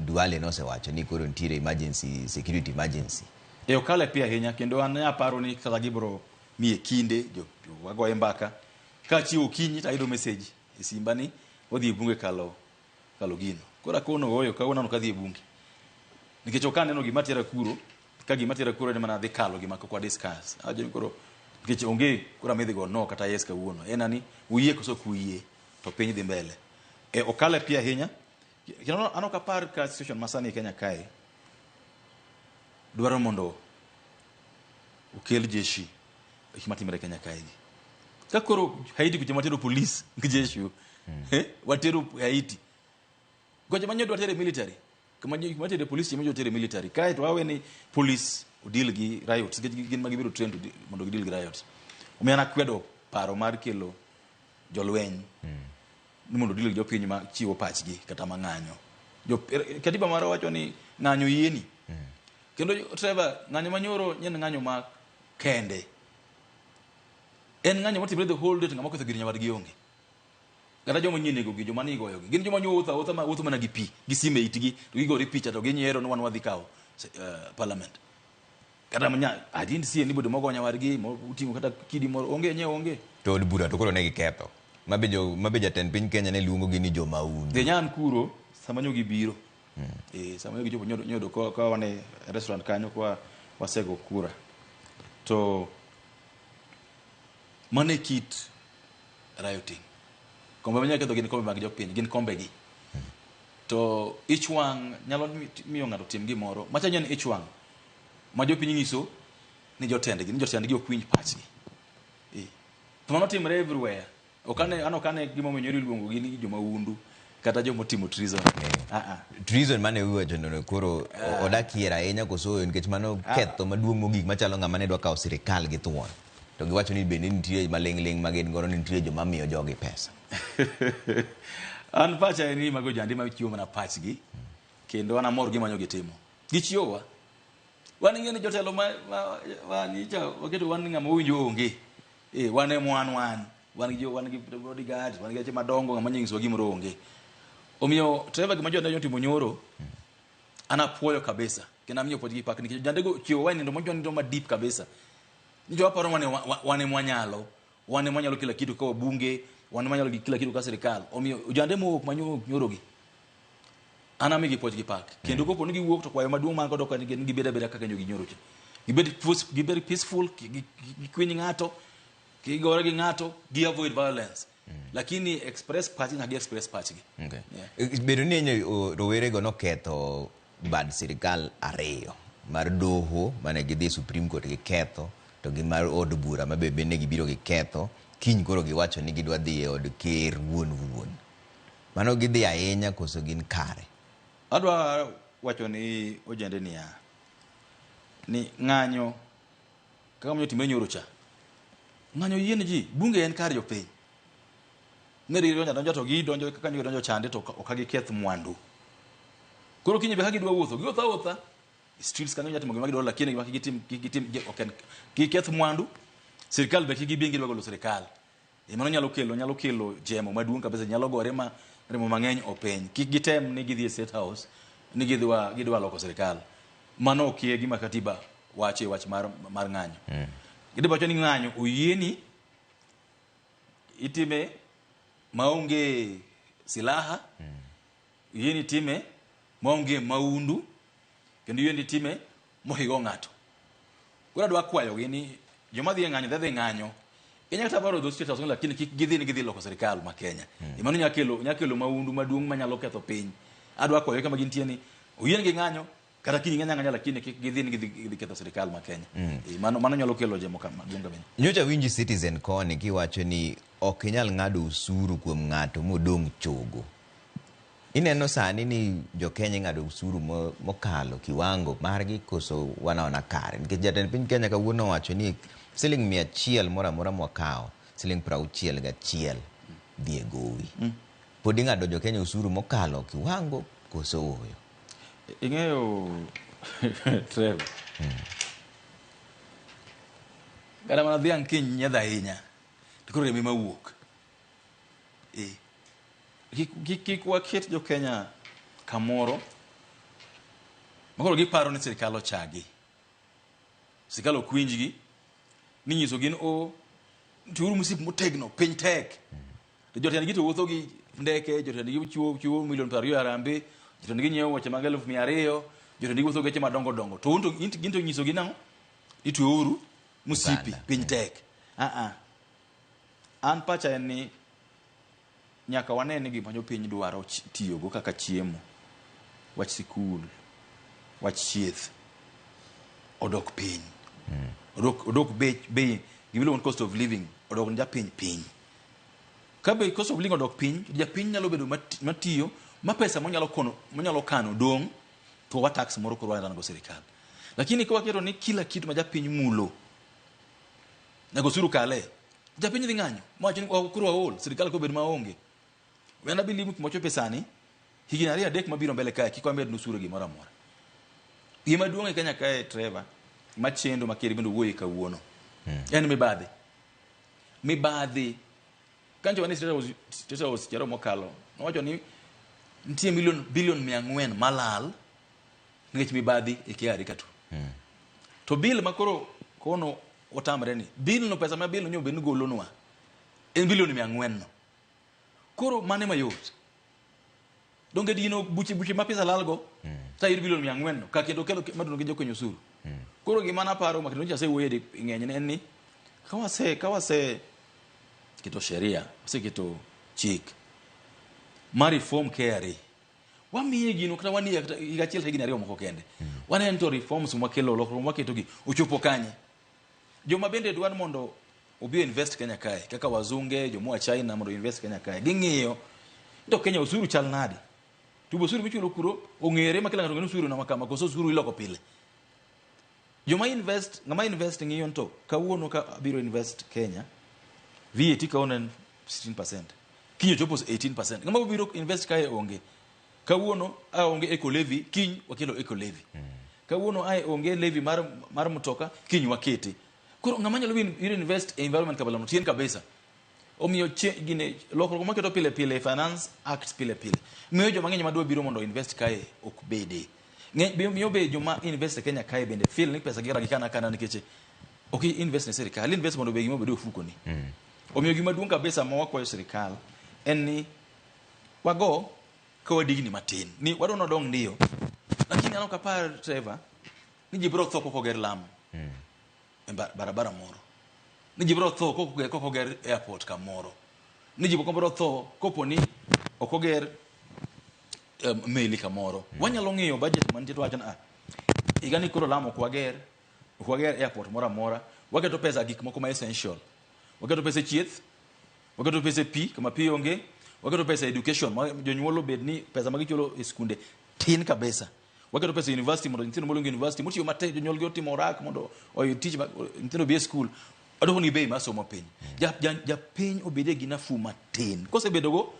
Speaker 1: Duale nosewacho ni koro nitiere emergency security emergency.
Speaker 12: Okale piyo ahinya kendo an aparo ni kata gibro mie kinde jo wagoye mbaka ka chiwo kinyi tayudo message e simba ni odhi e bunge kalo gino. Kora kono oyo ka unano kadhi e bunge. Nikech okaneno gima tera kuro ka gima tera kuro ne mana dhi kalo gima kwa discuss. Ajo koro nikech onge kura midhi go no kata yes kawuono en ani uyie koso kuie to piny dhi mbele okale pia ahinya kino ano kapar ka situation masani e Kenya kae dwaro mondo ukel jeshi himatimre Kenya kae ka koro Haiti kuchema tero police ngijeshi watero Haiti goje manyo dwatero military kama matero police manyo tero military kae to awe ni police udil gi riots gin magibiro trend mondo gidil gi riots umeana kwedo paro mar kelo jolweny ni mondo dil gi jopiny ma chiwo pachgi kata mang'anyo katiba mara wacho ni ng'anyo yieni kendo Trevor ng'anyo manyoro nyen ng'anyo ma kende en ng'anyo motimre the whole day ng'ama ketho gir nyawadgi onge kata joma nyinego gi joma nigoyo gi gin joma nyuotha mana gi pi gi sime itgi to gigore picha to ginyiero no wan wadhi kawo parliament. Kata manya I didn't see anybody mogo nyawargi utingo kata kidi moro onge
Speaker 1: to od bura to koro ne giketho mabe jatend piny Kenya ne luongo gi ni jomaundu
Speaker 12: de nyan kuro samanyo gi biro samanyo gi jopo nyodo ka wane restaurant kanyo kwa wasego kura to mane kit rioting kombe manya ketho gin kombe mag jopiny gin kombe gi to each one nyalo miyo ng'ato tim gimoro machanyo ni each one ma jopiny nyiso ni jotendgi okwinj pachgi to mano timre everywhere okane gima menyori luongo gi ni jomaundu kata jomotimo treason
Speaker 1: treason mane uwacho no koro odakiera ahinya koso nikech mano ketho maduong' mogik machalo ng'ama ne dwa kawo sirikal gi thuon to giwacho ni bende nitie maling' magin goro ni nitie joma miyo jogi pesa.
Speaker 12: An pacha ni mago jandi ma chiwo mana pachgi kendo an amor gima nyo gitimo gichiwowa wan ngene jotelo wan cha waketo wan ng'ama winjo onge wan wan gi bodyguards wan gi madongo ng'ama nyiso gimoro onge omiyo Trevor gima jotelo timo nyoro ana puoyo kabisa kena miyo podgi pak nikech jandego chiwo wani ndo monjo ndo ma deep kabisa nijo aparo wane mwanyalo kila kitu kwa bunge wane mwanyalo kila kitu kwa serikali omiyo jande mo manyo nyorogi ana migi podgi pak kendo kopo nigi wuok to kwayo maduong' man kodo kan gi beda kaka nyogi nyoro cha gibed peaceful gikwiny ng'ato gigore gi ng'ato gi avoid violence lakini express party na express party
Speaker 1: bedo ni rowere go noketho bad sirikal ariyo mar doho mane gidhi Supreme Court gi ketho to gi mar od bura mabe ne gibiro gi ketho kiny koro giwacho ni gidwa dhi e od ker wuon mano gidhi ahinya koso gin kare.
Speaker 12: Adwa wacho ni ojende ni ng'anyo kaka mnyo timre nyoro cha ng'anyo yien ji bunge en kar jopiny neri donjo to gi donjo kaka nyo donjo chande to okagi keth mwandu koro kinyi be hagi dwa wuotha streets kanyo nyatimo gima gidwaro lakini gima gitim ki keth mwandu sirikal be kigi bingi dwagolo sirikal mano nyalo kelo jemo maduong' kabisa nyalo gore ma remo mang'eny openy kik gitem ni gidhi e state house ni gidwa loko sirikal mano okie gima katiba wache wach mar ng'anyo gidwa wacho ni ng'anyo oyieni itime maonge silaha oyieni time maonge maundu kendo oyieni time mohigo ng'ato koro adwa kwayo gi ni joma dhi ng'anyo ng'anyo inya kata baro do state house lakini kik gidhi loko sirikal ma Kenya mano nyakelo maundu maduong' manyalo ketho piny adwa kwayo kama gintie ni oyieni gi ng'anyo kata kiny ng'anya lakini kik gidhi ketho sirikal ma Kenya mano nyalo kelo jemo maduong' kabisa.
Speaker 1: Nyocha winji Citizen koni kiwacho ni ok inyal ng'ado usuru kuom ng'ato modong' chogo. Ineno sani ni jo Kenya ng'ado usuru mokalo kiwango margi koso wanaona kare nikech jatend piny Kenya kawuono wacho ni siling 100 moro amora mwakawo siling 61 dhi e gowi pod ing'ado jo Kenya usuru mokalo kiwango koso oyo.
Speaker 12: Ing'eyo Trevor. Kada mana dhiang' kiny nyedha ahinya. To koro remi mawuok. Kik waket jo Kenya kamoro. Makoro giparo ni sirikal ochagi. Sirikal ok winjgi. Ni nyiso gin turu musip motegno piny tek. To jotendgi to wuotho gi ndeke, jotendgi chiwo milion 20 arambe, jotendgi nyiewo wuoche mag 200,000, jotendgi wuotho geche madongo dongo. To gin to nyiso gi nang'o? Itweuru musipi piny tek. An pacha en ni nyaka wane ni gima jopiny dwaro tiyogo kaka chiemo, wach sikul, wach chieth, odok piny. Odok bei gimiluongo ni cost of living odok ni japiny. Ka bei cost of living odok piny, japiny nyalo bedo matiyo ma pesa monyalo kano dong' to wa tax moro koro waran go sirikal. Lakini kwa waketo ni kila kitu ma japiny mulo na gosuru kale, japiny dhi ng'anyo mawacho ni koro waol sirikal ko bed maonge. Wena bilimu kumocho pesani higini 2-3 mabiro mbele kae kik wamed nusuru gimoro amora. Gima duong' e Kenya kae Trevor machendo makeri bendo wuoye kawuono. En mibadhi. Kancho wani State House chero mokalo. Nowacho ni nitie bilion 400 malal nikech mibadhi e KRA katu. To bill makoro kono otamre ni. Bill no pesa ma bill nyo ben golonwa. En bilion 400 no. Koro mane mayot. Donge dino buchi ma pesa lalgo. Ta ir bilion 400 no. Ka kendo kelo maduno gi jokonyo suru. Koro gima na paro makino cha se wede ng'eny en ni kawase kito sheria, kito chik. Mari reform KRA. Wamiye gino kata wani igachiel higini 2 moko kende. Wane to reforms makelo lokruok maketo gi ochopo kanye. Joma bende dwan mondo obi invest Kenya kae kaka wazunge jomo wa China mondo invest Kenya kae. Ging'iyo to Kenya usuru chal nadi. Tubo usuru michulo kuro ong'ere makela ng'ato usuru na makama koso usuru iloko pile. Ngama invest ng'iyo to kawuono ka biro invest Kenya VAT kaonen 16%. Kinyo chopo 18%. Ngama biro invest kae onge. Kawuono onge eco levy, kiny wakelo eco levy. Kawuono onge levy mar mtoka, kiny wakete. Koro ngama nyalo biro invest e environment kabala no tien kabisa. Omiyo gine lokruok maketo pile Finance Act pile. Miyo joma ng'eny madwa biro mondo invest kae ok bede. Miyo be joma invest e Kenya kae bende feel ni pesa gira gikana nikech ok invest ne sirikal, invest mondo be gimo bedo ofuko ni. Omiyo gima duong' kabisa ma wakwayo sirikal en ni wago ka wadigni matin. Ni wadwa dong ndio. Lakini anok apar Trevor ni jibro tho koko ger lam. Barabara moro. Ni jibro tho koko ger airport kamoro. Ni jibro tho kopo ni okoger meli kamoro. Wanyalo ng'iyo budget man tito wachana igani koro lamo kwager airport mora waketo pesa gik moko ma essential. Waketo pesa chieth, waketo pesa pi kama pi onge, waketo pesa education jonyuolo bed ni pesa magichulo e skunde tin kabisa. Waketo pesa university mondo nyithindo molongo university mutiyo mate jonyuol gi otimo rak mondo oyud tich nyithindo be school. Adoko ni bei masomo piny. Ja piny obede gi nafu matin. Kosebedo go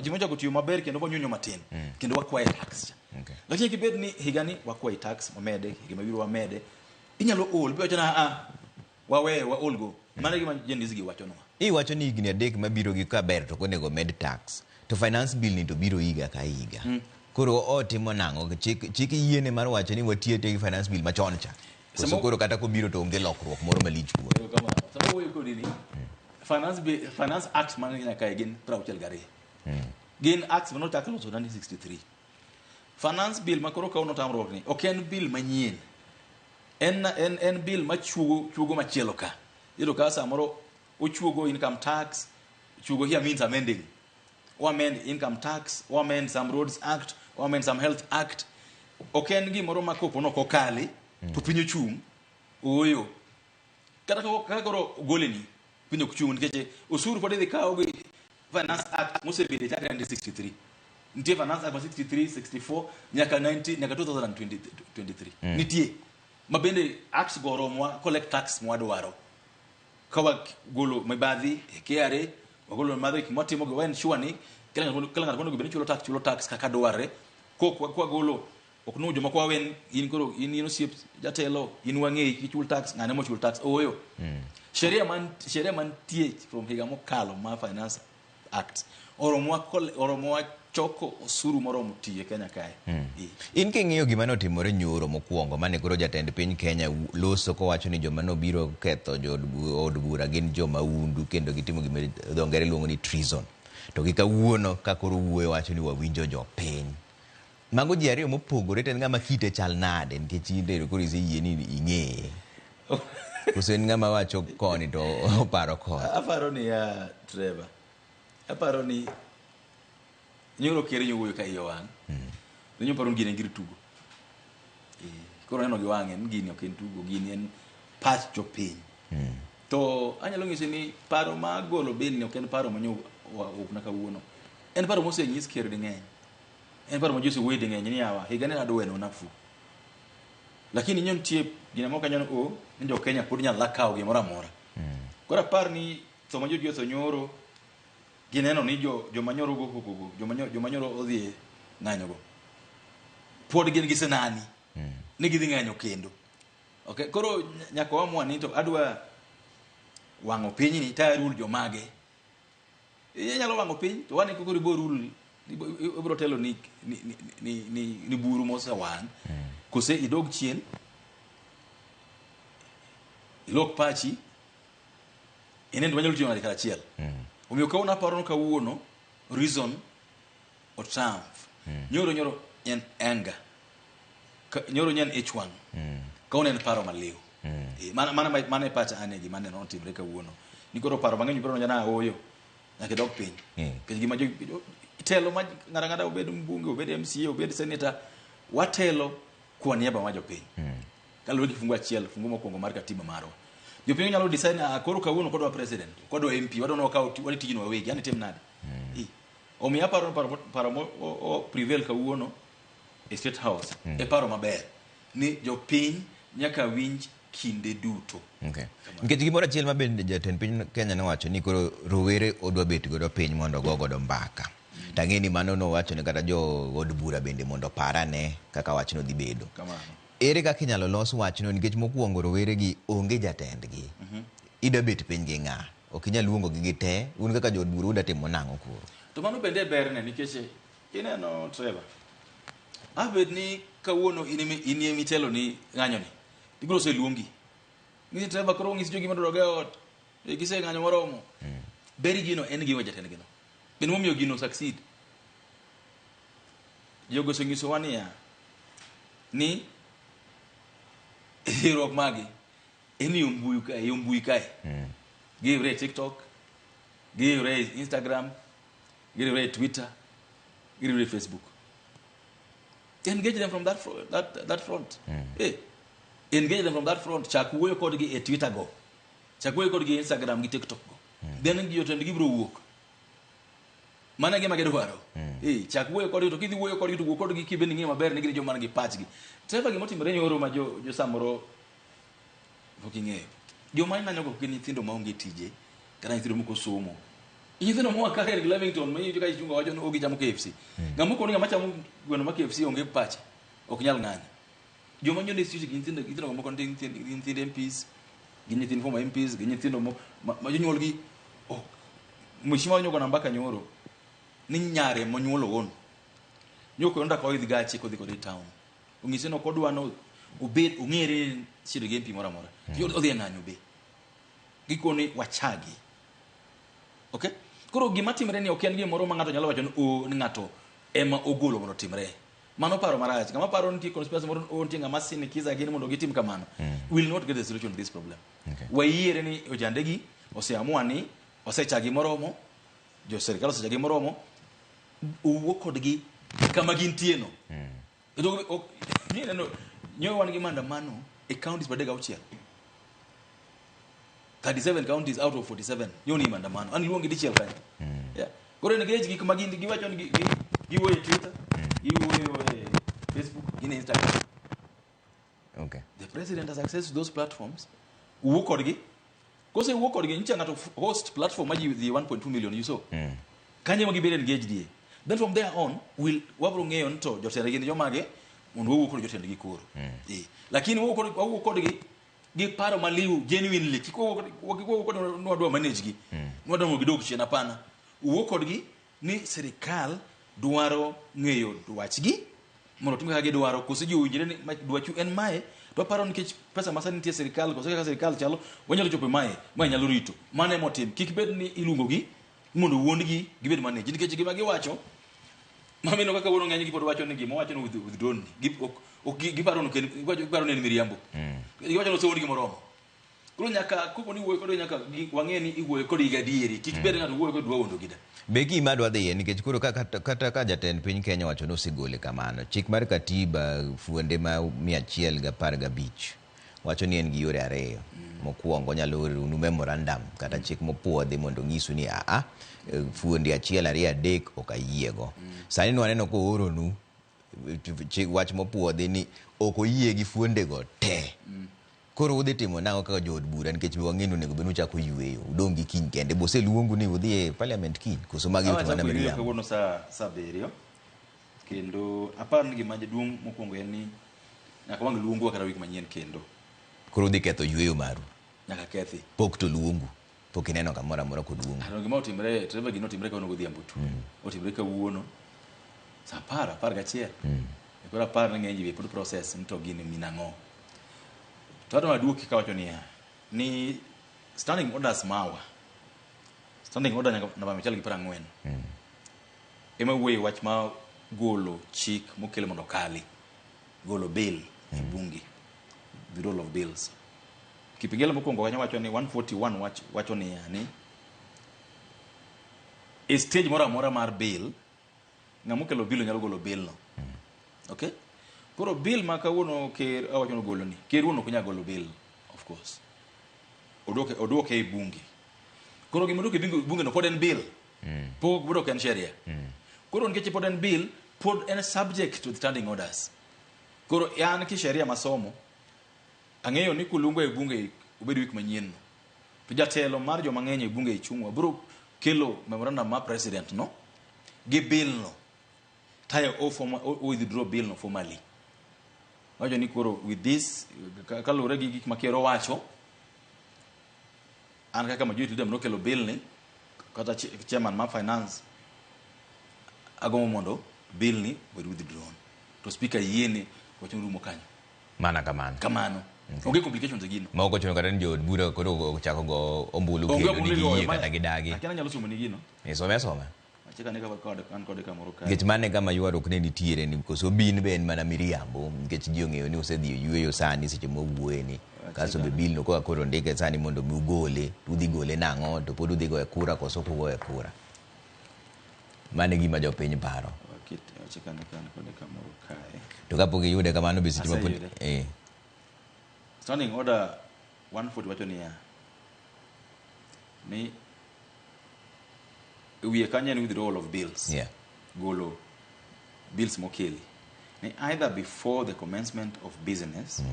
Speaker 12: jimoja kutiyo maber kendo bonyonyo matin. Kendo wakwaye tax. Lakini kibed ni higani wakwaye tax mamede, higama biro wamede, inyalo ol bi wachana wawe wa olgo. Mana gima jendisi gi wacho no.
Speaker 1: Wacho ni higni 3 mabiro gi kaber to konego med tax. To finance bill ni to biro higa ka higa. Koro otimo nang'o chik yiene mar wacho ni watiete gi finance bill machon cha. So koro kata ko biro to onge lokruok moro malich kuo.
Speaker 12: Samo wuoyo kodi ni Finance Act man Kenya kae gin 62. Gin acts mano chaklo 1963. Finance bill makoro kauno tamruok ni ok en bill manyien. En bill machuogo machielo ka. Iro ka samoro ochuogo income tax, chuogo here means amending. Or amend income tax, or amend some roads act, or amend some health act. Ok en gimoro makopo no kokali to pinyo chung. Oyo. Kata koro goleni pinyo kuchung nikech usuru pode de kawo gi Finance Act mosebede chakre 1963. Nitie Finance Act 63, 64 nyaka 2023. Nitie mabende acts goro mwa collect tax mwadwaro. Kawa golo mibadhi KRA wagolo mibadhi kimotimo go wen sure ni kila ng'ato chulo tax kaka dware kwa golo ok no joma kwa wen in koro in osiep jatelo in wang'e kichul tax ng'ane mo chul tax oyo sheria man tie from higa mokalo ma finance act oromo choko osuru moromo tie Kenya kae.
Speaker 1: In king'iyo gima notimore nyoro mokwongo mane koro jatend piny Kenya loso kowacho ni joma nobiro ketho od bura gin joma undu kendo gitimo gima dho ngere luongo ni treason. To gi kawuono ka koro wuoyo wacho ni wawinjo jopiny. Mago ji ariyo mopogore to en ng'ama kite chal nade nikech inde koro iseyie ni ing'eye. Koso en ng'ama wacho koni to oparo koni.
Speaker 12: Aparo ni ya Trevor. Aparo ni nyoro kere nyuoyo ka iyo wang'. Nyo paro ngine ngiri tugo. Koro neno gi wang'e ngini ok en tugo, gini en pach jopiny. To anyalo ng'isi ni paro ma golo ben ni ok en paro manyo ok na kawuono. En paro mosenyis ker ding'eny. En paro ma Jose Wade ng'eny ni yawa higa ne adweno nafu. Lakini nyon tie gina moka nyon o njo Kenya pod nyal lakaw gimoro amora. Kora par ni to ma jojo so nyoro gineno ni joma nyoro go joma nyoro odhi ng'anyo go. Pod gin gisenani. Ni gidhi ng'anyo kendo. Okay, koro nyaka wamwa ni to adwa wang'o piny ni ta rule jomage. Nyalo wang'o piny to wane koko ribo rule ibro telo ni buru mosa wan kose idog chien ilok pachi inendo manyalo tiyo ng'adi karachiel omiyo ka una paro kawuono reason or triumph nyoro en anger nyoro nyen ichwang ka unen paro maliw mana pacha anegi mane non timre kawuono nikoro paro mang'eny biro nyana oyo nyaka dog piny kech gima telo ma ng'arang'ada obed mbunge obed MCA obed senator watelo kwa niaba ma jopiny kaluwore gi fungu achiel fungu mokwongo mar katiba marwa jopiny nyalo decide koro kawuono kodwa president kodwa MP wadwa kawo wadi tijno wawegi yani tim nade omiyo paro mo prevail kawuono e State House e paro maber ni jopiny nyaka winj kinde duto. Nikech gimoro achiel ma bende jatend piny Kenya nowacho ni koro rowere odwa bet godo piny mondo go godo mbaka. Tang'e ni mano nowacho ni kata jo od bura bende mondo parane kaka wachno dhi bedo. Ere kaka inyalo los wachno nikech mokwongo rowere gi onge jatendgi. Ida bet piny gi ng'a. Ok inyal luongo gi te un kaka jo od bura uda timo nang'o koro. To mano bende ber ne nikech ineno Trevor. Abed ni kawuono inie mitelo ni ng'anyo ni. Ibro se luongi. Ni Trevor koro ng'isi jogi madoro ga ot. Gise ng'anyo moromo. Beri gino en gima jatend gino. Ben momiyo gino succeed. Jogo sengiso wania ni hirok magi eni yombui kai. Give TikTok, give Instagram, give Twitter, give Facebook. Engage them from that front. Hey, engage them from that front. Chakuwe kodgi e Twitter go. Chakuwe kodgi e Instagram gi TikTok go. Then you tend to give work. Mana gima gedwaro. Chakuwe kodgi to kidhi wuoyo kodgi to wuo kodgi kibeni ng'e maber ni gin joma nigi pachgi. Trevor gima timore nyoro ma jo samoro oking'eyo. Joma ng'anyo go gin nyithindo maonge tije kana nyithindo moko somo. Nyithindo mo ka Eric Lavington ma yuka ichungo wacho ni ogi chamo KFC. Ng'amo koni ng'ama chamo gweno ma KFC onge pache. Ok nyal ng'anyo. Joma nyonde sisi nyithindo moko nyithindo MPs, gin nyithindo former MPs, gin nyithindo ma jonyuol gi mheshimiwa nyogo namba ka nyoro ni nyare monyuolo won. Nyoko onda ko idhi gachi kodhi kodi town. Ung'ise no kodwa no obed ung'ere chido gi MP mora mora. Odhi ng'anyo be. Gikoni wachagi. Okay? Koro gima timre ni ok en gimoro ma ng'ato nyalo wacho ni ng'ato ema ogolo mondo timre. Mano paro marach. Kama paro ni conspiracy moro onti ng'ama sinikiza gini mondo gitim kamano. Will not get the solution to this problem. Wayiere ni ojandegi oseamua ni osechagi moromo, jo serikal osechagi moromo, uwo kodgi kama gintie no. Ni neno nyo wan gi maandamano e counties badega auchiel. 37 counties out of 47 yoni maandamano an luongi dichiel kanyo. Yeah. Koro engage gik magindi giwacho ni giwoe Twitter, giwoe Facebook, in Instagram.
Speaker 1: Okay.
Speaker 12: The president has access to those platforms. Uwo kodgi. Kose uwo kodgi ncha ngato host platform maji the 1.2 million you saw. Kanye magi be engaged die. Then from there on wabro ng'eyo nto jotelo gin jomage mondo wawuo kod jotendgi koro. Lakini wawuo kodgi gi paro maliw genuinely. Kiko kod nwadwa manage gi. Nwadwa gidog chien hapana. Uwuo kodgi ni sirikal dwaro ng'eyo dwachgi mondo tim kaka gidwaro koso jowinjore ni dwachu en mae to paro nikech pesa masani nitie sirikal koso kaka sirikal chalo wanyalo chopo mae nyalo rito mane motim kik bed ni iluongo gi mondo wuondgi gibed manage nikech gima giwacho mamino kaka wono ng'eny gi pod wacho ni gima wacho no with drone giparo ni miriambo giwacho no sewoni gimoromo koro nyaka kuko ni wuoyo kod nyaka wang'e ni iwuoyo kod gadieri kik bed ng'ato wuoyo kod dwawondo gida
Speaker 1: be gima dwa dhiye nikech koro kata ka jatend piny Kenya wacho no sigole kamano chik mar katiba fuonde ma 115 wacho ni en gi yore ariyo mokwongo nyalo oro memorandum kata chik mopuodhi mondo nyisu ni fuonde 1 2 3 ok ayiego sani waneno ko oronu wach mopuodhi ni ok oyie gi fuonde go te koro udhi timo nang'o kaka jood bura nikech wang'eno nego benu chako yweyo udong gi kiny kende bose luongu ni udhi e parliament kiny koso magi utwana miriam
Speaker 12: kawuono saa 7 kendo aparo ni gima jaduong' mokwongo en ni nyaka wang luongu kata wik manyien kendo
Speaker 1: koro udhi ketho yweyo maru
Speaker 12: nyaka kethi
Speaker 1: pok to luongu pok ineno kamoro amora kod luongu
Speaker 12: gima otimre treva gino otimre kawuono godhiambo tu otimre kawuono saa 11 koro aparo ni ng'eny ji pod process ni to gini minang'o Tado maduoki kawacho ni standing orders mawa. Standing order namba 140. Ema wuoye wach ma golo chik mokelo mondo kali. Golo bill e bunge. The role of bills. Kipengele mokwongo kanya wacho ni 141 wacho ni e stage mora mar bill ng'amo kelo bill nyalo golo bill no. Okay? Koro bill ma kawuono ker awacho no golo ni ker wuono kunya golo bill of course odoke e bunge koro gima odoke bunge no pod en bill pod odoke en sheria koro nikech pod en bill pod en subject to the standing orders koro yan ki sheria masomo ang'eyo ni kulungo e bunge obed wik manyien no to jatelo mar joma ng'eny e bunge ichungwa bro kelo memorandum ma president no gi bill no tayo withdraw bill no formally wacho ni koro with this kalure gi gik makero wacho an kaka majority leader mnokelo bill ni kata chairman ma finance agomo mondo bill ni bed withdrawn to speaker yiene wacho rumo kanyo
Speaker 1: mana kamano
Speaker 12: onge complications agino
Speaker 1: ma ok ochuno kata ni jood bura koro chako go ombulu kendo ni giyie kata gidagi
Speaker 12: akina nyalo somo ni gino
Speaker 1: some
Speaker 12: achika ne an kode kamoro ka
Speaker 1: nikech mane kama ywaruok ne nitiere ni koso bin be en mana miriambo nikech ji ong'eyo ni osedhi yweyo sani seche mowuoye ni kaso be bill no koa koro ndike sani mondo mi ugole udhi gole nang'o to pod udhi goye kura koso ok ugoye kura mane gima jopiny paro
Speaker 12: achika ne kan kode kamoro kae
Speaker 1: to kapok iyude kamano be seche mapod
Speaker 12: standing order 140 wacho ni we can with the role of bills. Golo bills mokeli. Either before the commencement of business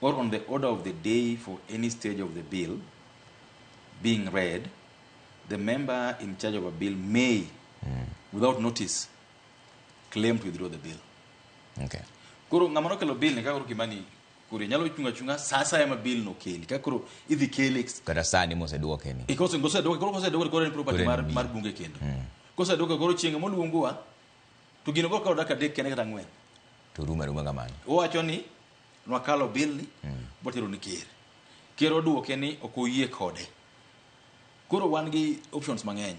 Speaker 12: or on the order of the day for any stage of the bill being read, the member in charge of a bill may, without notice, claim to withdraw the bill.
Speaker 1: Okay.
Speaker 12: Kuro ngamano kelo bill ni kakuro kimani kuri nyalo chunga sasa ya bill no keli kakuro idhi kelix
Speaker 1: kada sani mose duoke ni
Speaker 12: ikoso ngose duoke koro ni property mar bunge kendo kosa duoke koro chinga moluongwa to gino go koro daka dek kene kata ngwen
Speaker 1: to ruma kamano
Speaker 12: owacho ni nwakalo bill ni botero ni kero duoke ni okoyie kode koro wan gi options mang'eny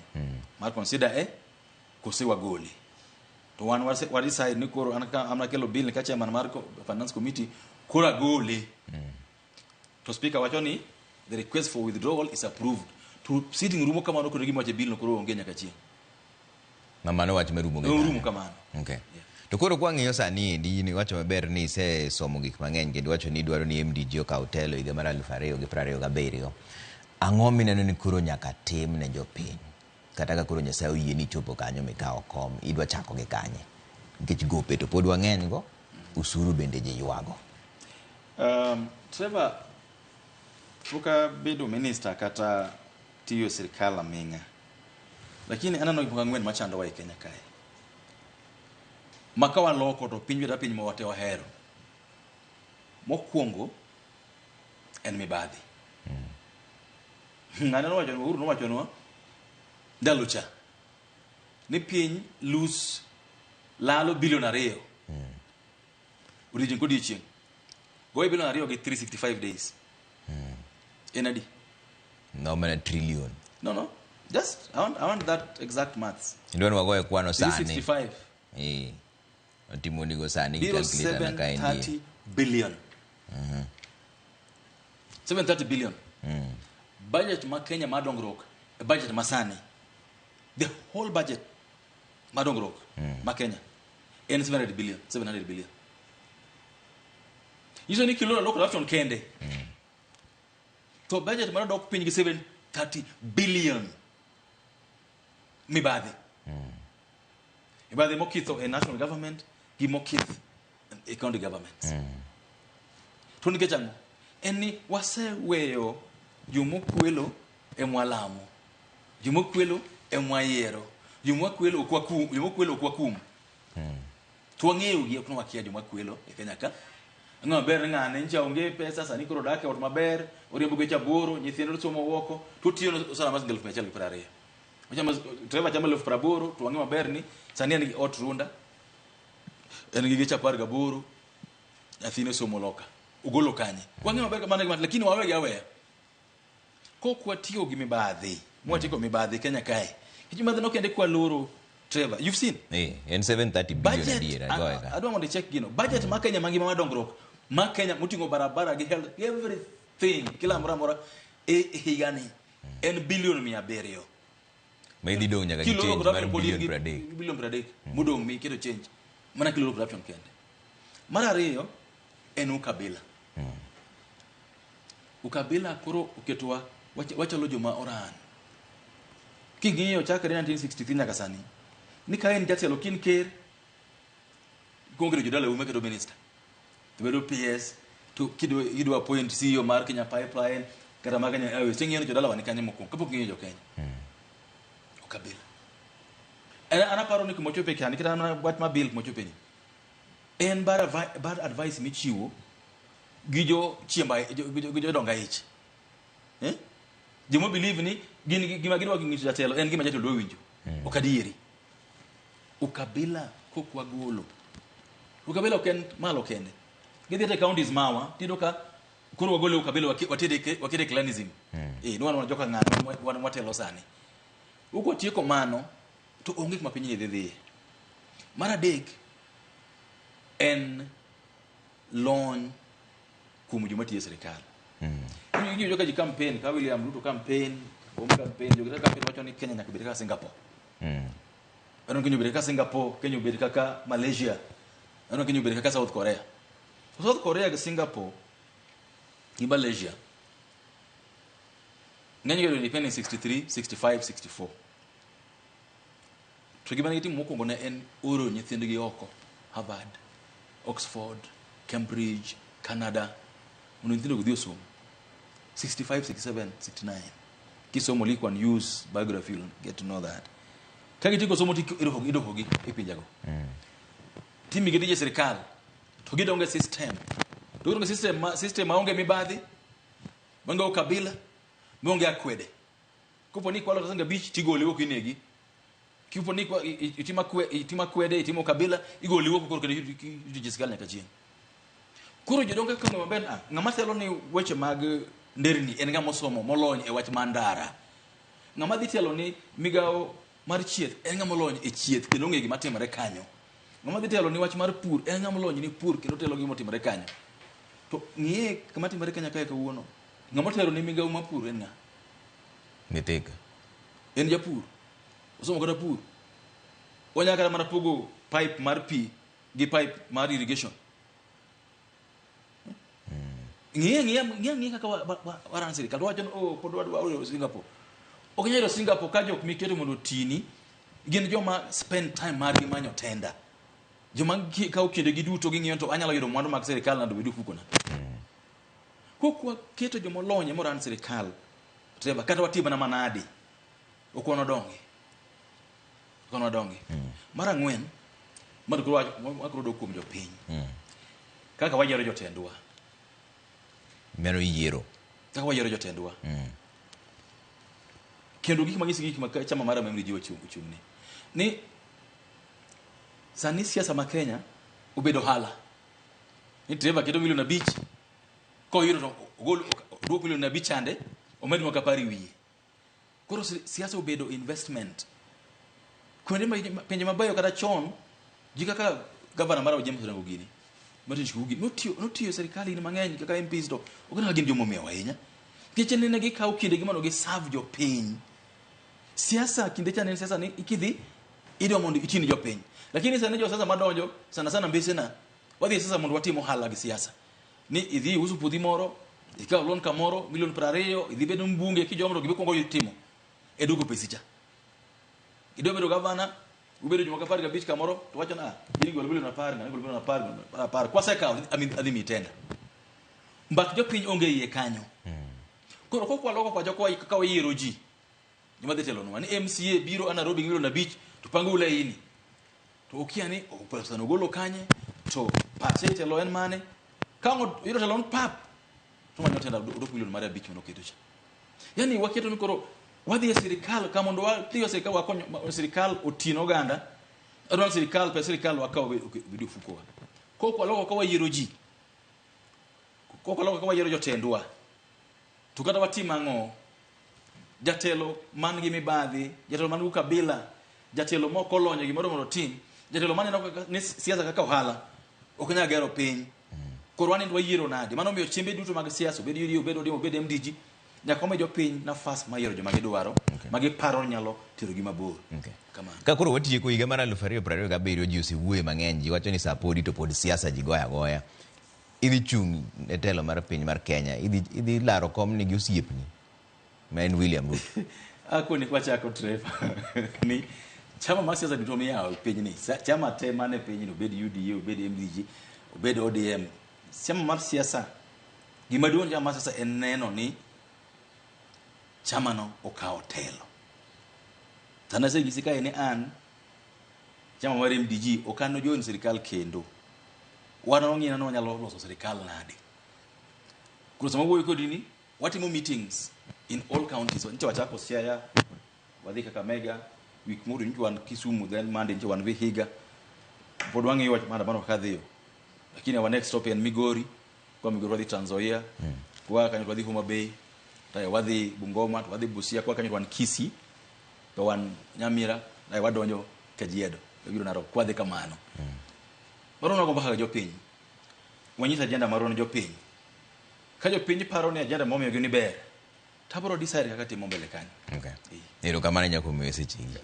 Speaker 12: mar consider kose wagoli to wan war decide ni koro amna kelo bill ni ka chairman mar finance committee kura gole to speaker wacho ni the request for withdrawal is approved to sitting room kama no koro gima che bill no koro onge nyaka chi
Speaker 1: mamano wach merumo
Speaker 12: rumo kamano
Speaker 1: okay to koro kwa ng'iyo sani endi ni wacho maber ni se somo gik mang'eny kendo wacho ni dwaro ni MDG okaw telo higa mar 2027 ang'o mineno ni koro nyaka tim ne jopiny kata ka koro Nyasaye oyie ni chopo kanyo mikawo kom idwa chako gi kanye nikech gope to pod wang'eny go usuru bende je ywago
Speaker 12: Trevor fuka bedo minister kata tiyo serikal aming'a lakini anano gik mang'wen machando wa e Kenya kae makawa loko to piny weta piny mawate wahero mokwongo en mibadhi ng'ane nowachonwa ndalo cha ni piny lalo bilion 2 odiochieng' kodiochieng' goye bilion 2 gi 365 days en adi
Speaker 1: no mana trillion
Speaker 12: no just I want that exact maths
Speaker 1: ndio ni wagoye kwano sani
Speaker 12: 365
Speaker 1: Timoni go sani calculator na kaendi
Speaker 12: 730 billion 730 billion budget ma Kenya madongrok budget masani the whole budget madongrok ma Kenya en 700 billion hizo ni kilo local option kende to budget madongrok piny gi 730 billion mibadhi ibadhi mokitho a national government gi mokith a county government to nikech ang'o en ni waseweyo jomokwelo e mwalamo jomokwelo e mwayiero jomokwelo okwakum to wang'eyo gi ok wakia jomokwelo e Kenya ka ng'ama ber ng'ane ncha onge pesa sani koro dak e ot maber oriembo geche aboro nyithindo somo woko to tiyo sala mas 1,120 Trevor chama 1,800 to wang'e maber ni sani en gi ot runda en gi geche 18 athino somo loka ugolo kanye wang'e maber kamano lakini wawegi aweya kokwa tiyo gi mibadhi mwatiko mibadhi Kenya kae mibadhi no kende kwa loro Trevor you've seen
Speaker 1: en 730 billion adiera goega
Speaker 12: adwa mondo check gino budget ma Kenya mangima madongrok ma Kenya mutingo barabara gi health everything kila mora higani en billion 700
Speaker 1: maybe dong nyaka change mar
Speaker 12: billion 30 mudong mi keto change mana kilo corruption kende mara ariyo en ukabila koro uketwa wachalo joma oran king'iyo chakre 1963 nyaka sani ni ka en jatelo kin ker kongre jodala ume keto minister to bedo PS to kido appoint CEO mar Kenya Pipeline kata mar Kenya Airways ting'iyo jodala wani kanye moko kapok ng'iyo jo Kenya ukabila ana paro ni kumochope kani kita na wat mabil kumochope ni en bad advice michiwo gijo chiemba gijo donga ich jimo believe ni gima gidwa ng'ito jatelo en gima jatelo winjo okadieri ukabila kokwa golo ukabila oken malo kende gidhi te counties mawa tidoka koro wagole ukabila wakire clanism nwana joka ng'ano watelo sani uko tieko mano to onge kuma piny dhidhi mara dek en lony kuom joma tiyo serikal Yung joka ji campaign ka William Ruto campaign joka campaign wacho ni Kenya nyaka bed kaka Singapore ano Kenya bed kaka Singapore Kenya bed kaka Malaysia ano Kenya bed kaka South Korea ga Singapore gi Malaysia ng'eny yudo independence 63 65 64 to gima ngitim mokwongo ne en oro nyithindgi oko Harvard Oxford Cambridge Canada mondo nyithindo godhi osomo 65 67 69 kisomo Lee Kuan Yew's biography, you'll get to know that kagi tiko somo idokogi e pinjago timi gidije serikal to gidonge system to gidonge system maonge mibadhi mange ukabila monge akwede kupo ni kwalo tanga beach tigole woko inegi kupo ni kwa itima kwede itimo kabila igole woko koro kede jisikal nyaka chien kuro jodonge kama maben ngama telo ni weche mag nderni en ngama somo molony e wach mandara ngama dhi telo ni migao mar chieth en ngama molony e chieth kendo ng'e gima timore kanyo ngama dhi telo ni wach mar pur en ngama molony ni pur kendo telo gima timore kanyo to ng'e kama timore Kenya kae kawuono ngama telo ni migao mar pur en ng'a
Speaker 1: Miteka
Speaker 12: en japur osomo kada pur onya kada mana pogo pipe mar pi gi pipe mar irrigation ng'e kaka waran sirikal wacho pod wadwa Singapore oknyero Singapore ka jok miketo mondo tini gin joma spend time margi manyo tenda joma kawo kindegi duto ging'iyo to anyalo yudo mwandu mag sirikal nado bedo fukona kokwa keto joma olony moran sirikal treba kata watiba na manadi okono donge mara ng'wen Mad kuro makro do kum jo piny. Kaka wayiero jotendwa.
Speaker 1: Mero yiero.
Speaker 12: Kaka wayiero jotendwa. Kendo gik mang'isi gik ma chama mara mamri jiwo ochung'ni. Ni sani siasa ma Kenya obedo hala. Ni Trevor keto milion 5 ko yiro to gol do milion 5 ande omed mo kapari wiye. Koro siasa obedo investment. Kwende penje mabayo kata chon jikaka governor mara James Orengo gini. Martin Shugi notiyo serikali ni mang'eny kaka MPs to ogana gin jomo mewa ahinya. Kiche ne gi kaw kinde gi mano gi serve jo piny. Siasa kinde chane siasa ni ikidhi ido mondo itini jo piny. Lakini sasa jo sasa madonjo sana mbese na wadhi sasa mondo watimo hala gi siasa. Ni idhi usu pudhi moro ikaw loan kamoro milion 20 idhi bedo mbunge kijomo gibe kongo yitimo. Edugo pesicha. Ido bedo governor ubedo juma kapari kabich kamoro to wacho na ili gol milion 10 na gol milion 10 kwa seka adhi mitenda. Mbak jo piny onge iye kanyo. Koro kokwa loko kwa joko kaka yiero ji. Nyuma detelo no ni MCA biro ana Nairobi milion 5 to pangu ule ini. To okiani o person ogolo kanye to pasete lo en mane. Kango yiro talon pap. To manyo tenda do milion 5 mono keto cha. Yani waketo ni koro wadhi serikal kama ndo watiyo serikal wakonyo serikal otino ganda. Adwan serikal pe serikal wakaw video fukoa. Kokwa loko kwa yiero ji. Kokwa loko kwa yiero jotendwa. Tukata watima ng'o jatelo man gi mibadhi jatelo man gi kabila jatelo moko lonyo gimoro mondo tim jatelo man ne siasa kaka ohala okanya gero piny korwani ndo yiero nade mano miyo chembe duto mag siasa obed yuri obed MDG nyakome jo piny nafas ma yiero joma gidwaro magi paro nyalo tero gi mabor
Speaker 1: kama ka koro watiye ko higa mar 2027 ji osewuoye mang'eny ji wacho ni sapodi to pod siasa ji goya idhi chung e telo mar piny mar Kenya idhi laro kom ni gi osiepni men William Ruto
Speaker 12: akoni kwa chako Trevor ni chama mar siasa duto miyawo piny ni chama te mane piny no obed UDA obed MDG obed ODM chama mar siasa gima duong' chama mar siasa en neno ni chama no okawo telo tana se gisika ene an chama mar MDG okano join serikal kendo wana ng'ina no nyalo loso serikal nade kuro sama wuoyo kodini watimo meetings in all counties nche wachako Siaya wadhi Kakamega week moro nche wan Kisumu then Monday nche wan Vihiga pod wang'eyo wach mano kadhiyo lakini our next stop en Migori kwa Migori wadhi Trans Nzoia kwa kanyo wadhi Homa Bay tayo wadhi Bungoma wadhi Busia kwa kanyo wan Kisii to wan Nyamira tayo wadonjo Kajiado biro naro kwa dhi kamano Maro na gomba jo piny. Wanyisa agenda maro jo piny. Ka jo piny paro ni agenda momiyo gini ber. Tabro decide kaka timo mbele kanyo.
Speaker 1: Okay. Ero kamano nyako mwese chingi.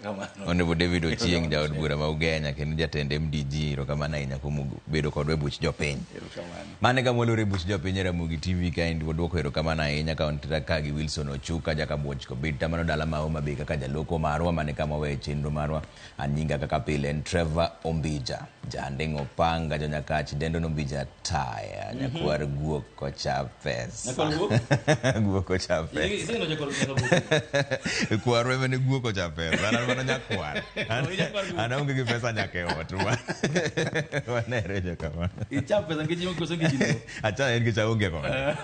Speaker 1: Honorable David Ochieng jaod bura ma Ugenya kendo jatend MDG ero kamano nyako bedo kodwe buch jo piny.
Speaker 12: Ero kamano.
Speaker 1: Mane ka molore buch jo piny Ramogi TV kind woduoko ero kamano ahinya ka ontira ka gi Wilson Ochuka jaka buch ko bit tamano dala ma Homa Bay kaka jaloko marwa mane kama we chenro marwa anyinga kaka pile Trevor Ombija jandeng opanga jonyakachi dendo Ombija taya nyakwar guok ko chapes. Guok ko chapes. Kuarwe mene guoko cha pesa ana mana nyakwar ana unge gi pesa nyake otu wanerejo kama
Speaker 12: icha pesa ngeji mko songi jino
Speaker 1: acha en gi cha unge kwa